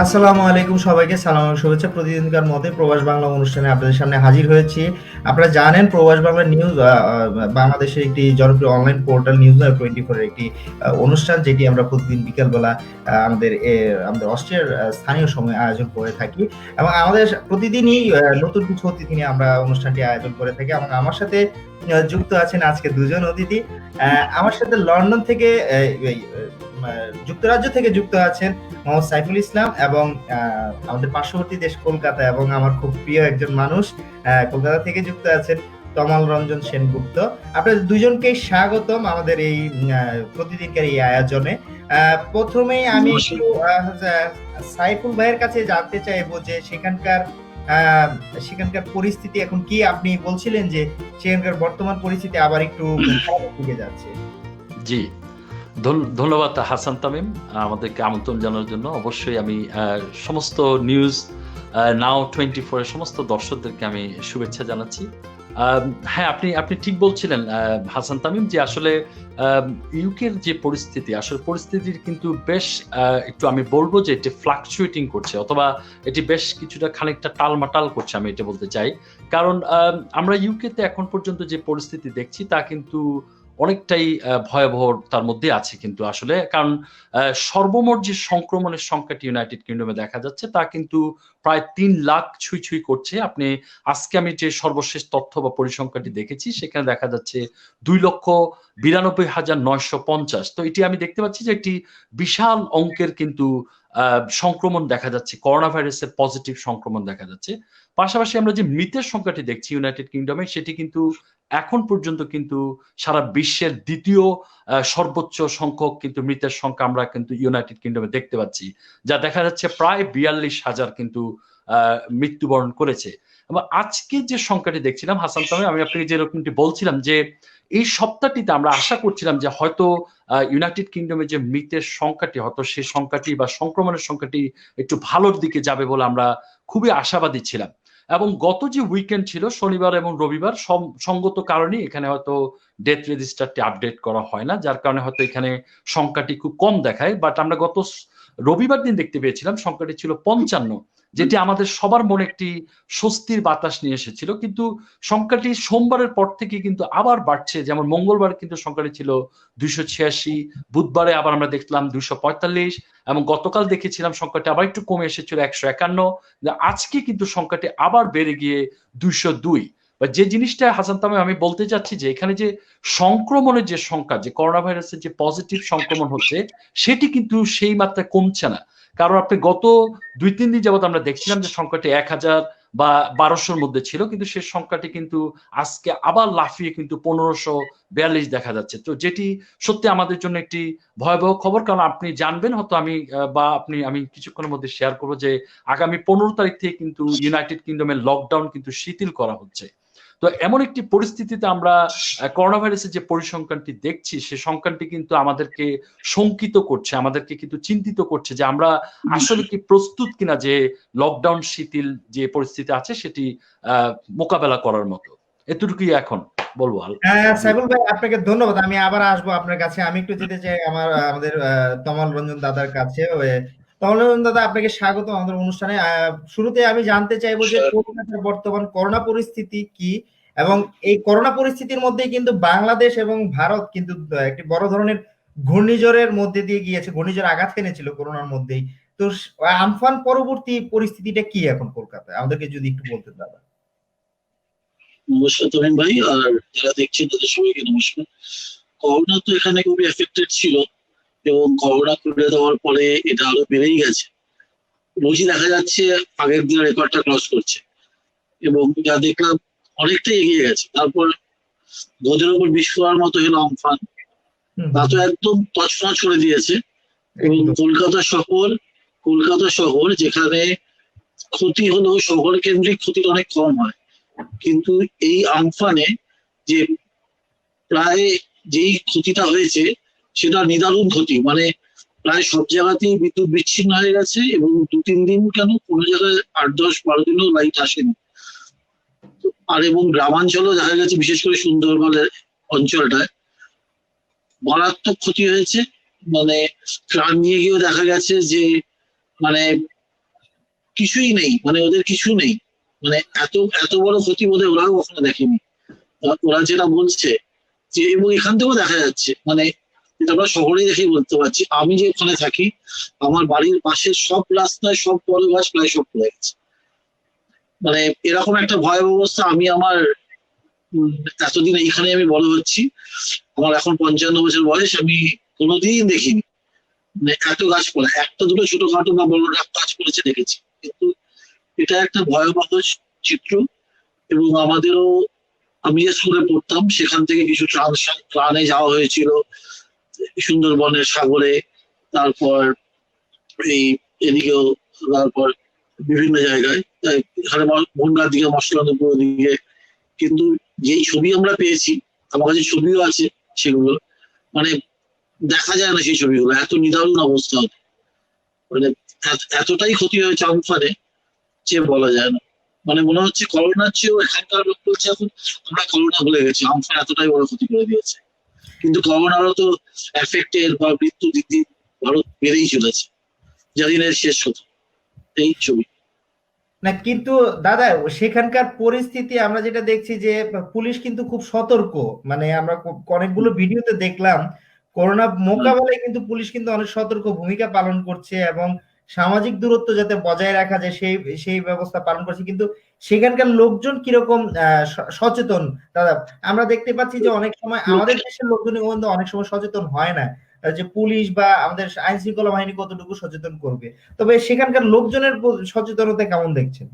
আসসালামু আলাইকুম, সবাইকে সালাম ও শুভেচ্ছা। প্রতিদিনকার মতে প্রবাস বাংলা অনুষ্ঠানে আপনাদের সামনে হাজির হয়েছি। আপনারা জানেন প্রবাস বাংলা নিউজ বাংলাদেশের একটি জনপ্রিয় অনলাইন পোর্টাল নিউজ 24 এর একটি অনুষ্ঠান, যেটি আমরা প্রতিদিন বিকালবেলা আমাদের অস্ট্রিয়ার স্থানীয় সময় আয়োজন করে থাকি। এবং আমাদের প্রতিদিনই নতুন কিছু অতিথি নিয়ে আমরা অনুষ্ঠানটি আয়োজন করে থাকি। এবং আমার সাথে যুক্ত আছেন আজকে দুজন অতিথি। আমার সাথে লন্ডন থেকে যুক্তরাজ্য থেকে যুক্ত আছেন মোহাম্মদ সাইফুল ইসলাম, এবং আমাদের পার্শ্ববর্তী দেশ কলকাতা এবং আমার খুব প্রিয় একজন মানুষ কলকাতা থেকে যুক্ত আছেন তমাল রঞ্জন সেনগুপ্ত। আপনাদের দুজনকে স্বাগতম আমাদের এই প্রতিদিনকার এই আয়োজনে। প্রথমেই আমি একটু সাইফুল ভাইয়ের কাছে জানতে চাইবো যে সেখানকার পরিস্থিতি এখন কি। আপনি বলছিলেন যে সেখানকার বর্তমান পরিস্থিতি আবার একটু খারাপের দিকে যাচ্ছে। জি, ধন্যবাদ হাসান তামিম আমাদেরকে আমন্ত্রণ জানানোর জন্য। অবশ্যই আমি সমস্ত নিউজ নাও 24 এর সমস্ত দর্শকদেরকে আমি শুভেচ্ছা জানাচ্ছি। হ্যাঁ, আপনি ঠিক বলছিলেন হাসান তামিম, যে আসলে ইউকের যে পরিস্থিতির কিন্তু বেশ একটু আমি বলবো যে এটি ফ্লাকচুয়েটিং করছে, অথবা এটি বেশ কিছুটা খানিকটা টালমাটাল করছে, আমি এটা বলতে চাই। কারণ আমরা ইউকেতে এখন পর্যন্ত যে পরিস্থিতি দেখছি তা কিন্তু অনেকটাই ভয়াবহতার মধ্যে আছে কিন্তু আসলে। কারণ সর্বমোট যে সংক্রমণের সংখ্যাটি ইউনাইটেড কিংডমে দেখা যাচ্ছে তা কিন্তু প্রায় 3 লাখ ছুঁই করছে। আজকে আমি যে সর্বশেষ তথ্য বা পরিসংখ্যানটি দেখেছি সেখানে দেখা যাচ্ছে 2,92,950। তো এটি আমি দেখতে পাচ্ছি যে একটি বিশাল অঙ্কের কিন্তু সংক্রমণ দেখা যাচ্ছে, করোনা ভাইরাসের পজিটিভ সংক্রমণ দেখা যাচ্ছে। পাশাপাশি আমরা যে মৃতের সংখ্যাটি দেখছি ইউনাইটেড কিংডমে, সেটি কিন্তু এখন পর্যন্ত কিন্তু সারা বিশ্বের দ্বিতীয় সর্বোচ্চ সংখ্যক কিন্তু মৃতের সংখ্যা আমরা কিন্তু ইউনাইটেড কিংডমে দেখতে পাচ্ছি, যা দেখা যাচ্ছে প্রায় 42,000 কিন্তু মৃত্যুবরণ করেছে। এবং আজকে যে সংখ্যাটি দেখছিলাম হাসান তামিম, আমি আপনাকে যেরকমটি বলছিলাম যে এই সপ্তাহটিতে আমরা আশা করছিলাম যে হয়তো ইউনাইটেড কিংডমে যে মৃতের সংখ্যাটি, হয়তো সেই সংখ্যাটি বা সংক্রমণের সংখ্যাটি একটু ভালোর দিকে যাবে বলে আমরা খুবই আশাবাদী ছিলাম। এবং গত যে উইকেন্ড ছিল শনিবার এবং রবিবার, সঙ্গত কারণে এখানে হয়তো ডেথ রেজিস্টারটি আপডেট করা হয় না, যার কারণে হয়তো এখানে সংখ্যাটি খুব কম দেখায়। বাট আমরা গত রবিবার দিন দেখতে পেয়েছিলাম সংখ্যাটি ছিল 55, যেটি আমাদের সবার মনে একটি স্বস্তির বাতাস নিয়ে এসেছিল। কিন্তু সংখ্যাটি সোমবারের পর থেকে কিন্তু আবার বাড়ছে। যেমন মঙ্গলবার কিন্তু সংখ্যাটি ছিল 286, বুধবারে আবার আমরা দেখলাম 245, এবং গতকাল দেখেছিলাম সংখ্যাটি আবার একটু কমে এসেছিল 151। আজকে কিন্তু সংখ্যাটি আবার বেড়ে গিয়ে 202। বা যে জিনিসটা হাসান তামিম আমি বলতে চাচ্ছি যে এখানে যে সংক্রমণের যে সংখ্যা, যে করোনা ভাইরাসের যে পজিটিভ সংক্রমণ হচ্ছে, সেটি কিন্তু সেই মাত্রায় কমছে না। কারণ আপনি গত 2-3 দিন যাবত আমরা দেখছিলাম যে সংখ্যাটি 1000 বা 1200-র মধ্যে ছিল, কিন্তু সেই সংখ্যাটি কিন্তু আজকে আবার লাফিয়ে কিন্তু 1542 দেখা যাচ্ছে। তো যেটি সত্যি আমাদের জন্য একটি ভয়াবহ খবর। কারণ আপনি জানবেন হয়তো, আমি কিছুক্ষণের মধ্যে শেয়ার করবো যে আগামী 15 তারিখ থেকে কিন্তু ইউনাইটেড কিংডমের লকডাউন কিন্তু শিথিল করা হচ্ছে। তো এমন একটি পরিস্থিতিতে আমরা করোনা ভাইরাসের যে পরিসংখ্যানটি দেখছি, সে সংখ্যানটি কিন্তু আমাদেরকে শঙ্কিত করছে, আমাদেরকে কিন্তু চিন্তিত করছে যে আমরা আসলে কি প্রস্তুত কিনা যে লকডাউন শিথিল যে পরিস্থিতি আছে সেটি মোকাবেলা করার মতো। এতটুকুই এখন বলবো। সাইফুল ভাই, আপনাকে ধন্যবাদ। আমি আবার আসবো আপনার কাছে। আমি একটু যেতে চাই আমাদের তমাল রঞ্জন দাদার কাছে। তমাল রঞ্জন দাদা, আপনাকে স্বাগত আমাদের অনুষ্ঠানে। শুরুতে আমি জানতে চাইবো যে কলকাতার বর্তমান করোনা পরিস্থিতি কি, এবং এই করোনা পরিস্থিতির মধ্যে কিন্তু বাংলাদেশ এবং ভারত কিন্তু একটি বড় ধরনের ঘূর্ণিঝড়ের মধ্যে দিয়ে গিয়েছে, ঘূর্ণিঝড় আঘাত এনেছিল করোনার মধ্যেই। তো আমফান পরবর্তী পরিস্থিতিটা কি এখন কলকাতায়, আমাদেরকে যদি একটু বলতেন দাদা। নমস্কার তমিম ভাই, আর যারা দেখছেন তাদের সবাইকে নমস্কার। করোনা তো এখানে খুবই এফেক্টেড ছিল, এবং করোনা খুলে দেওয়ার পরে এটা আরো বেড়েই গেছে। রোজই দেখা যাচ্ছে আগের দিনের রেকর্ডটা ক্রস করছে, এবং যা দেখলাম অনেকটাই এগিয়ে গেছে। তারপর গদের উপর বিস্ফোরণ মতো হলো আমফান, তা তো একদম তছনছ করে দিয়েছে। এবং কলকাতা শহর যেখানে ক্ষতি হলেও শহর কেন্দ্রিক ক্ষতিটা অনেক কম হয়, কিন্তু এই আমফানে যে প্রায় যেই ক্ষতিটা হয়েছে সেটা নিদারুণ ক্ষতি। মানে প্রায় সব জায়গাতেই বিদ্যুৎ বিচ্ছিন্ন হয়ে গেছে, এবং 2-3 দিন কেন কোনো জায়গায় 8-10-12 দিনও লাইট আসেনি। আর এবং গ্রামাঞ্চলেও দেখা গেছে, বিশেষ করে সুন্দরবনের অঞ্চলটায় মারাত্মক ক্ষতি হয়েছে। মানে প্রাণ নিয়ে গিয়েও দেখা গেছে যে মানে কিছুই নেই, মানে ওদের কিছু নেই, মানে এত এত বড় ক্ষতি বোধহয় ওরাও কখনো দেখেনি। ওরা যেটা বলছে যে, এবং এখান থেকেও দেখা যাচ্ছে, মানে এটা আমরা শহরে দেখেই বলতে পারছি, আমি যে ওখানে থাকি আমার বাড়ির পাশের সব রাস্তায় সব বড় গাছ প্রায় সব পড়ে গেছে। মানে এরকম একটা ভয়াবহ অবস্থা আমি আমার এতদিন এইখানে আমি বড় হচ্ছি, আমার এখন 55 বছর বয়স, আমি কোনোদিন দেখিনি মানে এত গাছ পড়ে। একটা দুটো ছোটখাটো বা বড় গাছ পড়েছে দেখেছি, কিন্তু এটা একটা ভয়াবহ চিত্র। এবং আমাদেরও, আমি যে স্কুলে পড়তাম সেখান থেকে কিছু ত্রাণে যাওয়া হয়েছিল সুন্দরবনের সাগরে, তারপর এই এদিকেও, তারপর বিভিন্ন জায়গায়, এখানে বনগাঁর দিকে, মশলানপুর দিকে। কিন্তু যেই ছবি আমরা পেয়েছি, আমার কাছে ছবিও আছে সেগুলো, মানে দেখা যায় না সেই ছবিগুলো, এত নিদারুণ অবস্থা হতে, মানে এতটাই ক্ষতি হয়েছে আমফানে যে বলা যায় না। মানে মনে হচ্ছে করোনার চেয়েও এখানকার লোক বলছে এখন আমরা করোনা ভুলে গেছি, আমফান এতটাই বড় ক্ষতি করে দিয়েছে। কিন্তু করোনারও তো এফেক্টের বা মৃত্যু দিন দিন ভারত বেড়েই চলেছে, জানিনের শেষ হতো এই ছবি। না কিন্তু দাদা, সেখানকার পরিস্থিতি আমরা যেটা দেখছি যে পুলিশ কিন্তু খুব সতর্ক। মানে আমরা অনেকগুলো ভিডিওতে দেখলাম করোনা মোকাবেলায় কিন্তু পুলিশ কিন্তু অনেক সতর্ক ভূমিকা পালন করছে এবং সামাজিক দূরত্ব যাতে বজায় রাখা যায় সেই সেই ব্যবস্থা পালন করছে। কিন্তু সেখানকার লোকজন কিরকম সচেতন দাদা? আমরা দেখতে পাচ্ছি যে অনেক সময় আমাদের দেশের লোকজন কিন্তু অনেক সময় সচেতন হয় না যে পুলিশ বা আমাদের আইন শৃঙ্খলা বাহিনী কতটুকু সচেতন করবে। তবে সেখানকার লোকজনের সচেতনতা কেমন দেখছেন?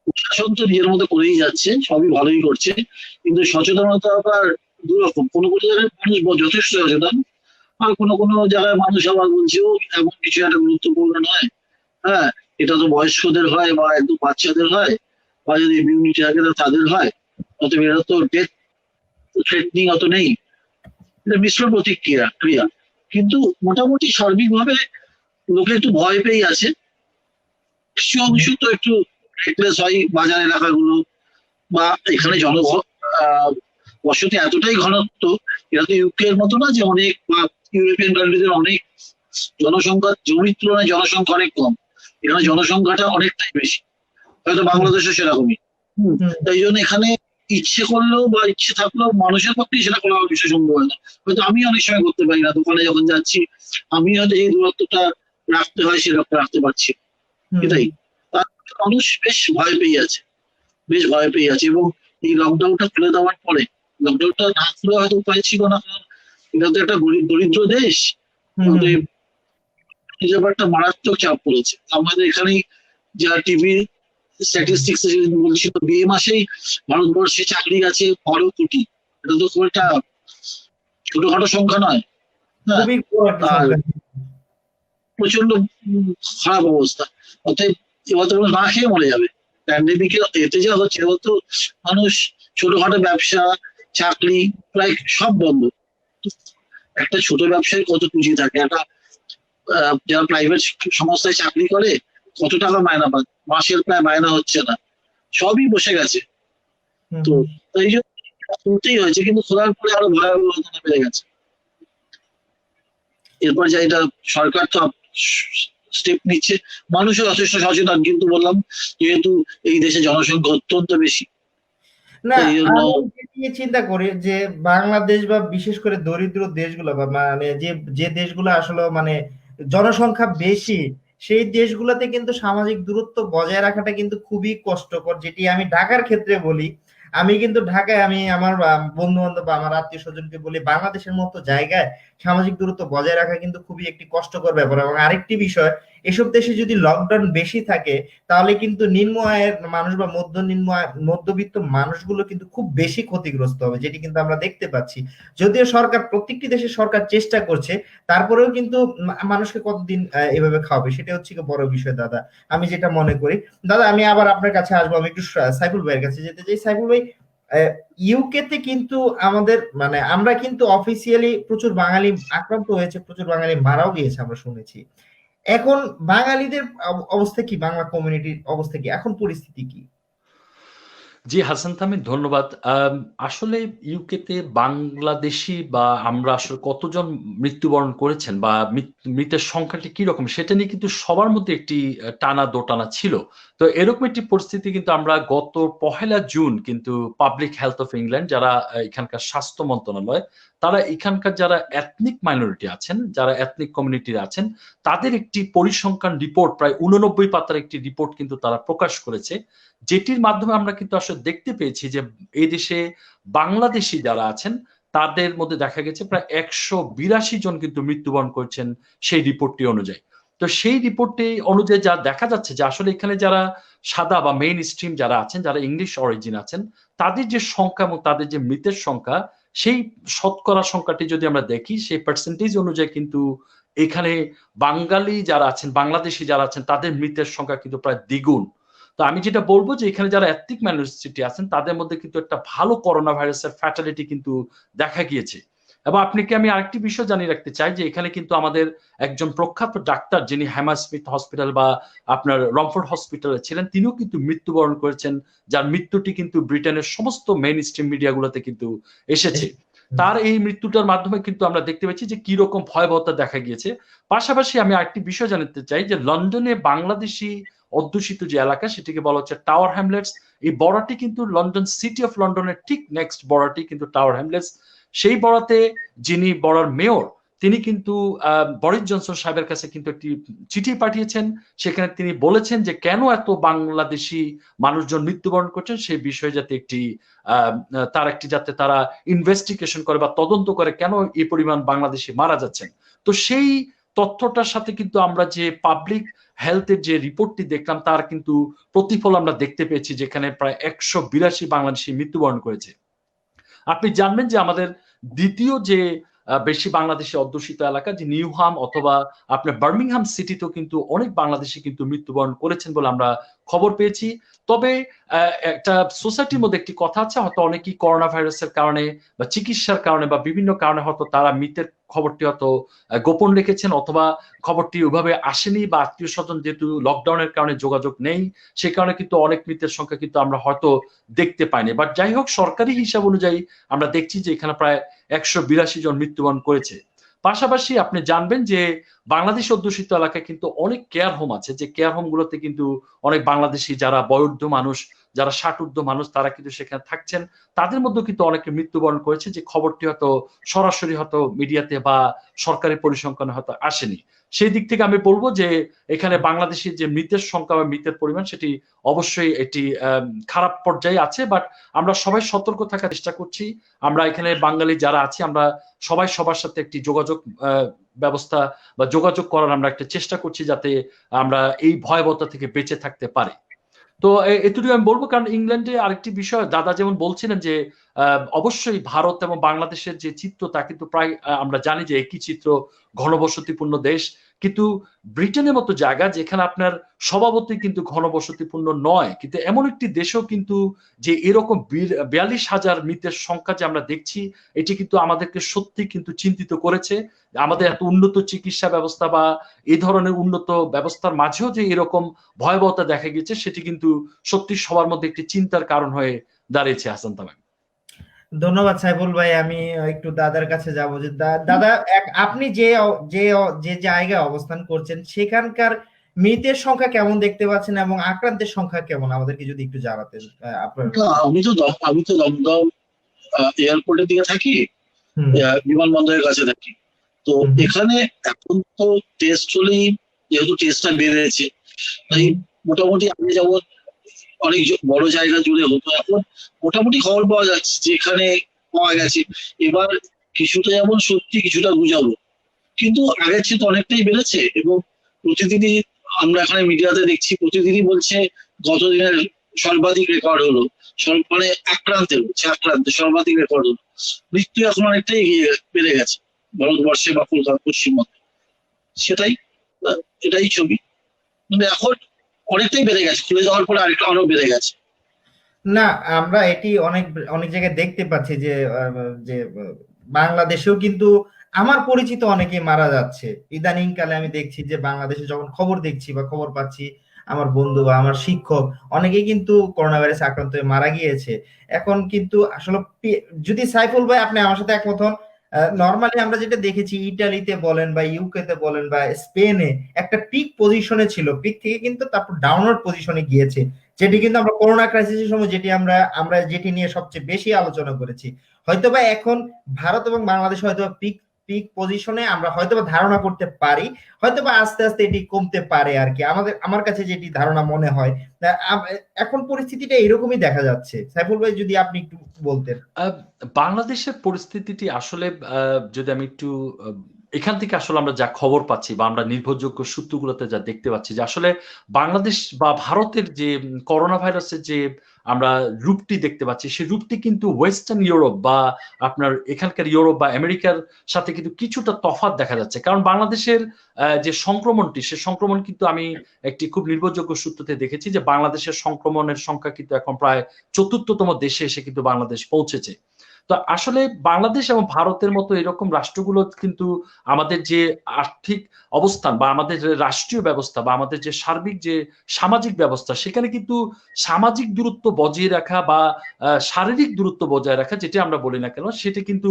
প্রশাসন তো নিজের মতো করেই যাচ্ছে, সবই ভালোই করছে, কিন্তু সচেতনতা আবার দুরকম। কোনো কোনো জায়গায় মানুষ যথেষ্ট সচেতন, আর কোনো কোনো জায়গায় মানুষ আবার বলছে ও এমন কিছু একটা গুরুত্বপূর্ণ নয়। হ্যাঁ, এটা তো বয়স্কদের হয় বা একদম বাচ্চাদের হয়, বা যদি ইমিউনিটি থাকে তাদের হয়, অতএব এরা তো ডেথ থ্রেটনিং অত নেই। এটা মিশ্র প্রতিক্রিয়া ক্রিয়া। কিন্তু মোটামুটি সার্বিকভাবে লোকে একটু ভয় পেয়ে আছে, কিছু অংশ তো একটু রেকলেস হয় বাজার এলাকাগুলো, বা এখানে বসতি এতটাই ঘনত্ব, এটা তো ইউকে এর মতো না যে অনেক, বা ইউরোপিয়ান কান্ট্রিদের অনেক জনসংখ্যা, জমির তুলনায় জনসংখ্যা অনেক কম, এখানে জনসংখ্যাটা অনেকটাই বেশি, হয়তো বাংলাদেশও সেরকমই। তাই জন্য এখানে ইচ্ছে করলেও বা ইচ্ছে থাকলেও মানুষের পক্ষে সেটা করা বিষয় সম্ভব হয় না। হয়তো আমি অনেক সময় করতে পারি না, দোকানে যখন যাচ্ছি আমি হয়তো এই দূরত্বটা রাখতে হয় সেরকম রাখতে পারছি, এটাই। তার মানুষ বেশ ভয় পেয়ে আছে, বেশ ভয় পেয়ে আছে। এবং এই লকডাউনটা খুলে দেওয়ার পরে, লকডাউনটা না খুলে হয়তো উপায় ছিল না, কারণ এটা তো একটা দরিদ্র দেশ, অতএব এই ব্যাপারটা মারাত্মক চাপ পড়েছে। আমাদের এখানে যা টিভি স্ট্যাটিস্টিক্স বলছিল, মে মাসেই ভারতবর্ষে চাকরি আছে 12 কোটি, এটা তো খুব একটা ছোটখাটো সংখ্যা নয়। হ্যাঁ, খুবই বড় একটা আর সংখ্যা। প্রচন্ড খারাপ অবস্থা। অতএব এবার তো না খেয়ে মরে যাবে। প্যান্ডেমিকে এতে যা হচ্ছে, তো মানুষ ছোটখাটো ব্যবসা, চাকরি প্রায় সব বন্ধ। একটা ছোট ব্যবসায় কত পুঁজি থাকে, একটা যারা প্রাইভেট সংস্থায় চাকরি করে কত টাকা মায়না পায়, মাসের প্রায় মায়না হচ্ছে না, সবই বসে গেছে। তো এই জন্য শুনতেই হয়েছে, কিন্তু খোলার পরে আরো ভয়াবহতা বেড়ে গেছে। এরপর যা এটা সরকার তো স্টেপ নিচ্ছে, মানুষও যথেষ্ট সচেতন, কিন্তু বললাম যেহেতু এই দেশে জনসংখ্যা অত্যন্ত বেশি, না, এই জন্য আমি নিয়ে চিন্তা করি যে বাংলাদেশ বা বিশেষ করে দরিদ্র দেশগুলো বা মানে যে যে দেশগুলো আসলে মানে জনসংখ্যা বেশি, সেই দেশগুলোতে কিন্তু সামাজিক দূরত্ব বজায় রাখাটা কিন্তু খুবই কষ্টকর। যেটি আমি ঢাকার ক্ষেত্রে বলি, আমি কিন্তু ঢাকায় আমি আমার বন্ধু বান্ধব বা আমার আত্মীয় স্বজনকে বলি বাংলাদেশের মতো জায়গায় সামাজিক দূরত্ব বজায় রাখা কিন্তু খুবই একটি কষ্টকর ব্যাপার। এবং আরেকটি বিষয়, এসব দেশে যদি লকডাউন বেশি থাকে তাহলে কিন্তু নিম্ন আয়ের মানুষ বা মধ্যবিত্ত মানুষগুলো কিন্তু খুব বেশি ক্ষতিগ্রস্ত হবে, যেটি কিন্তু আমরা দেখতে পাচ্ছি। যদিও সরকার, প্রত্যেকটি দেশের সরকার চেষ্টা করছে, তারপরেও কিন্তু মানুষকে কতদিন এভাবে খাওয়াবে, সেটা হচ্ছে কি বড় বিষয় দাদা, আমি যেটা মনে করি। দাদা আমি আবার আপনার কাছে আসবো, আমি একটু সাইফুল ভাইয়ের কাছে যেতে চাই। সাইফুল ভাই, ইউকে তে কিন্তু আমাদের মানে আমরা কিন্তু অফিসিয়ালি প্রচুর বাঙালি আক্রান্ত হয়েছে, প্রচুর বাঙালি মারাও গিয়েছে আমরা শুনেছি। এখন বাঙালিদের অবস্থা কি, বাংলা কমিউনিটির অবস্থা কি, এখন পরিস্থিতি কি? জি হাসান তামিম, ধন্যবাদ। আসলে ইউকেতে বাংলাদেশি বা আমরা আসলে কতজন মৃত্যুবরণ করেছেন বা মৃতের সংখ্যাটি কি রকম সেটা নিয়ে কিন্তু সবার মধ্যে একটি টানা দোটানা ছিল। তো এরকম একটি পরিস্থিতি কিন্তু আমরা গত 1 জুন কিন্তু পাবলিক হেলথ অফ ইংল্যান্ড, যারা এখানকার স্বাস্থ্য মন্ত্রণালয়, তারা এখানকার যারা এথনিক মাইনরিটি আছেন, যারা এথনিক কমিউনিটির আছেন, তাদের একটি পরিসংখ্যান রিপোর্ট, প্রায় 89 পাতার একটি রিপোর্ট কিন্তু তারা প্রকাশ করেছে, যেটির মাধ্যমে আমরা কিন্তু আসলে দেখতে পেয়েছি যে এই দেশে বাংলাদেশি যারা আছেন তাদের মধ্যে দেখা গেছে প্রায় 182 জন কিন্তু মৃত্যুবরণ করেছেন সেই রিপোর্টটি অনুযায়ী। তো সেই রিপোর্টটি অনুযায়ী যা দেখা যাচ্ছে যে আসলে এখানে যারা সাদা বা মেইন স্ট্রিম যারা আছেন, যারা ইংলিশ অরিজিন আছেন, তাদের যে সংখ্যা এবং তাদের যে মৃতের সংখ্যা, সেই শতকরা সংখ্যাটি যদি আমরা দেখি, সেই পার্সেন্টেজ অনুযায়ী কিন্তু এখানে বাঙালি যারা আছেন, বাংলাদেশি যারা আছেন, তাদের মৃতের সংখ্যা কিন্তু প্রায় দ্বিগুণ। তো আমি যেটা বলবো যে এখানে যারা এথনিক মাইনরিটি আছেন তাদের মধ্যে কিন্তু একটা ভালো করোনা ভাইরাসের ফ্যাটালিটি কিন্তু দেখা গিয়েছে। এবং আপনাকে আমি আরেকটি বিষয় জানিয়ে রাখতে চাই যে এখানে কিন্তু আমাদের একজন প্রখ্যাত ডাক্তার, যিনি হ্যামারস্মিথ হসপিটাল বা আপনার রমফোর্ড হসপিটালে ছিলেন, তিনিও কিন্তু মৃত্যুবরণ করেছেন, যার মৃত্যুটি কিন্তু ব্রিটেনের সমস্ত মেইন স্ট্রিম মিডিয়াগুলোতে কিন্তু এসেছে। তার এই মৃত্যুটার মাধ্যমে কিন্তু আমরা দেখতে পাচ্ছি যে কি রকম ভয়াবহতা দেখা গিয়েছে। পাশাপাশি আমি আরেকটি বিষয় জানাতে চাই যে লন্ডনে বাংলাদেশি অধ্যুষিত যে এলাকা, সেটিকে বলা হচ্ছে টাওয়ার হ্যামলেটস। এই বড়াটি কিন্তু লন্ডন, সিটি অফ লন্ডনের ঠিক নেক্সট বড়াটি কিন্তু টাওয়ার হ্যামলেটস। সেই বড়াতে যিনি বড়ার মেয়র, তিনি কিন্তু বরিস জনসন সাহেবের কাছে কিন্তু একটি চিঠি পাঠিয়েছেন। সেখানে তিনি বলেছেন যে কেন এত বাংলাদেশি মানুষজন মৃত্যুবরণ করছেন সেই বিষয়ে যাতে একটি তার একটি যাতে তারা ইনভেস্টিগেশন করে বা তদন্ত করে কেন এই পরিমাণ বাংলাদেশি মারা যাচ্ছেন। তো সেই তথ্যটার সাথে কিন্তু আমরা যে পাবলিক হেলথের যে রিপোর্টটি দেখলাম তার কিন্তু প্রতিফল আমরা দেখতে পেয়েছি, যেখানে প্রায় 182 বাংলাদেশি মৃত্যুবরণ করেছে। আপনি জানবেন যে আমাদের দ্বিতীয় যে বেশি বাংলাদেশি অধ্যুষিত এলাকা যে নিউহাম অথবা আপনার বার্মিংহাম সিটিতেও কিন্তু অনেক বাংলাদেশি কিন্তু মৃত্যুবরণ করেছেন বলে আমরা খবর পেয়েছি। তবে একটা সোসাইটির মধ্যে একটি কথা আছে, হয়তো অনেকেই করোনা ভাইরাসের কারণে বা চিকিৎসার কারণে বা বিভিন্ন কারণে হয়তো তারা মৃতের খবরটি হয়তো গোপন রেখেছেন, অথবা খবরটি ওইভাবে আসেনি, বা আত্মীয় স্বজন যেহেতু লকডাউনের কারণে যোগাযোগ নেই, সে কারণে কিন্তু অনেক মৃতের সংখ্যা কিন্তু আমরা হয়তো দেখতে পাইনি। বাট যাই হোক, সরকারি হিসাব অনুযায়ী আমরা দেখছি যে এখানে প্রায় 182 জন মৃত্যুবরণ করেছে। পাশাপাশি আপনি জানবেন যে বাংলাদেশ অধ্যুষিত এলাকায় কিন্তু অনেক কেয়ার হোম আছে, যে কেয়ার হোম গুলোতে কিন্তু অনেক বাংলাদেশি যারা বয়োবৃদ্ধ মানুষ, যারা 60 মানুষ, তারা কিন্তু সেখানে থাকছেন। তাদের মধ্যে কিন্তু অনেকে মৃত্যুবরণ করেছে, যে খবরটি হয়তো সরাসরি হয়তো মিডিয়াতে বা সরকারি পরিসংখ্যানে হয়তো আসেনি। সেই দিক থেকে আমি বলবো যে এখানে বাংলাদেশের যে মৃতের সংখ্যা বা মৃতের পরিমাণ সেটি অবশ্যই একটি খারাপ পর্যায়ে আছে। বাট আমরা সবাই সতর্ক থাকার চেষ্টা করছি। আমরা এখানে বাঙালি যারা আছি আমরা সবাই সবার সাথে একটি যোগাযোগ ব্যবস্থা বা যোগাযোগ করার আমরা একটা চেষ্টা করছি, যাতে আমরা এই ভয়াবহতা থেকে বেঁচে থাকতে পারি। তো এটুকু আমি বলবো, কারণ ইংল্যান্ডে আরেকটি বিষয় দাদা যেমন বলছিলেন যে অবশ্যই ভারত এবং বাংলাদেশের যে চিত্র তা কিন্তু প্রায় আমরা জানি যে একই চিত্র, ঘনবসতিপূর্ণ দেশ। কিন্তু ব্রিটেনের মতো জায়গা যেখানে আপনার স্বভাবতই কিন্তু ঘনবসতিপূর্ণ নয়, কিন্তু এমন একটি দেশেও কিন্তু যে এরকম 42,000 মৃতের সংখ্যা যে আমরা দেখছি, এটি কিন্তু আমাদেরকে সত্যি কিন্তু চিন্তিত করেছে। আমাদের এত উন্নত চিকিৎসা ব্যবস্থা বা এই ধরনের উন্নত ব্যবস্থার মাঝেও যে এরকম ভয়াবহতা দেখা গেছে, সেটি কিন্তু সত্যি সবার মধ্যে একটি চিন্তার কারণ হয়ে দাঁড়িয়েছে। হাসান তামিম, ধন্যবাদ সাইফুল ভাই। আমি একটু দাদার কাছে যাব যে দাদা, আপনি যে যে যে জায়গায় অবস্থান করছেন সেখানকার মৃতের সংখ্যা কেমন দেখতে পাচ্ছেন এবং আক্রান্তের সংখ্যা কেমন, আমাদেরকে যদি একটু জানাতেন আপনার। আমি তো দমদম এয়ারপোর্টের দিকে থাকি, বিমানবন্দরের কাছে থাকি। তো এখানে এখন তো টেস্ট চলেই, যেহেতু টেস্টটা বেড়েছে, তাই মোটামুটি আমি যেমন অনেক বড় জায়গা জুড়ে হতো, এখন মোটামুটি খবর পাওয়া যাচ্ছে যে এখানে পাওয়া গেছে। এবার কিছুটা যেমন সত্যি, কিছুটা গুজাবো, কিন্তু আগের চেয়ে তো অনেকটাই বেড়েছে। এবং প্রতিদিনই আমরা এখানে মিডিয়াতে দেখছি, প্রতিদিনই বলছে গত দিনের সর্বাধিক রেকর্ড হলো, মানে আক্রান্তের সর্বাধিক রেকর্ড হলো। মৃত্যু এখন অনেকটাই বেড়ে গেছে ভারতবর্ষে বা কলকাতা পশ্চিমবঙ্গে। সেটাই, এটাই ছবি। মানে এখন অনেকটাই বেড়ে গেছে, খুলে যাওয়ার পরে আরো বেড়ে গেছে। না, আমরা এটি অনেক অনেক জায়গায় দেখতে পাচ্ছি যে যে বাংলাদেশেও কিন্তু আমার পরিচিত অনেকে মারা যাচ্ছে। ইদানিং কালে আমি দেখছি যে বাংলাদেশে যখন খবর দেখছি বা খবর পাচ্ছি, আমার বন্ধু বা আমার শিক্ষক অনেকেই কিন্তু করোনা ভাইরাসে আক্রান্ত হয়ে মারা গিয়েছে। এখন কিন্তু আসলে যদি সাইফুল ভাই আপনি আমার সাথে একমত হন, নর্মালি আমরা যেটা দেখেছি ইটালিতে বলেন বা ইউকে তে বলেন বা স্পেনে একটা পিক পজিশনে ছিল, পিক থেকে কিন্তু তারপর ডাউনওয়ার্ড পজিশনে গিয়েছে, যেটি কিন্তু আমরা করোনা ক্রাইসিসের সময় যেটি আমরা আমরা যেটি নিয়ে সবচেয়ে বেশি আলোচনা করেছি। হয়তোবা এখন ভারত এবং বাংলাদেশ হয়তো পিক পিক পজিশনে আমরা হয়তোবা ধারণা করতে পারি, হয়তোবা আস্তে আস্তে এটি কমতে পারে আর কি, আমার কাছে যেটি ধারণা মনে হয়। এখন পরিস্থিতিটা এরকমই দেখা যাচ্ছে। সাইফুল ভাই যদি আপনি একটু বলতেন। বাংলাদেশের পরিস্থিতিটি আসলে যদি আমি একটু এখান থেকে আসলে আমরা যা খবর পাচ্ছি বা আমরা নির্ভরযোগ্য সূত্রগুলোতে যা দেখতে পাচ্ছি যে আসলে বাংলাদেশ বা ভারতের যে করোনা ভাইরাসের যে আমরা রূপটি দেখতে পাচ্ছি সেই রূপটি কিন্তু ওয়েস্টার্ন ইউরোপ বা আপনার এখানকার ইউরোপ বা আমেরিকার সাথে কিন্তু কিছুটা তফাৎ দেখা যাচ্ছে। কারণ বাংলাদেশের যে সংক্রমণটি সে সংক্রমণ কিন্তু আমি একটি খুব নির্ভরযোগ্য সূত্রতে দেখেছি যে বাংলাদেশের সংক্রমণের সংখ্যা কিন্তু এখন প্রায় ৪র্থতম দেশে এসে কিন্তু বাংলাদেশ পৌঁছেছে। তো আসলে বাংলাদেশ এবং ভারতের মতো এরকম রাষ্ট্রগুলো কিন্তু আমাদের যে আর্থিক অবস্থান বা আমাদের যে রাষ্ট্রীয় ব্যবস্থা বা আমাদের যে সার্বিক যে সামাজিক ব্যবস্থা সেখানে কিন্তু সামাজিক দূরত্ব বজায় রাখা বা শারীরিক দূরত্ব বজায় রাখা যেটা আমরা বলি না কেন সেটা কিন্তু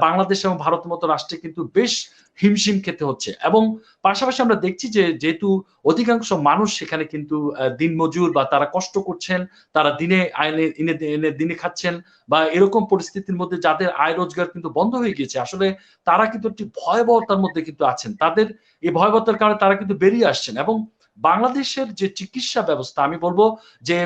বাংলাদেশ এবং ভারতের মতো রাষ্ট্রে কিন্তু বেশ হিমশিম খেতে হচ্ছে। এবং পাশাপাশি আমরা দেখছি যে যেহেতু অধিকাংশ মানুষ সেখানে কিন্তু দিনমজুর বা তারা কষ্ট করছেন, তারা দিনে এনে দিনে খাচ্ছেন বা এরকম পরিস্থিতির মধ্যে যাদের আয় রোজগার কিন্তু বন্ধ হয়ে গিয়েছে আসলে তারা কিন্তু একটি ভয়াবহতার মধ্যে কিন্তু আছেন। তাদের এই ভয়াবহতার কারণে তারা কিন্তু বেরিয়ে আসছেন। এবং বাংলাদেশের যে চিকিৎসা ব্যবস্থা আমি বলবো যে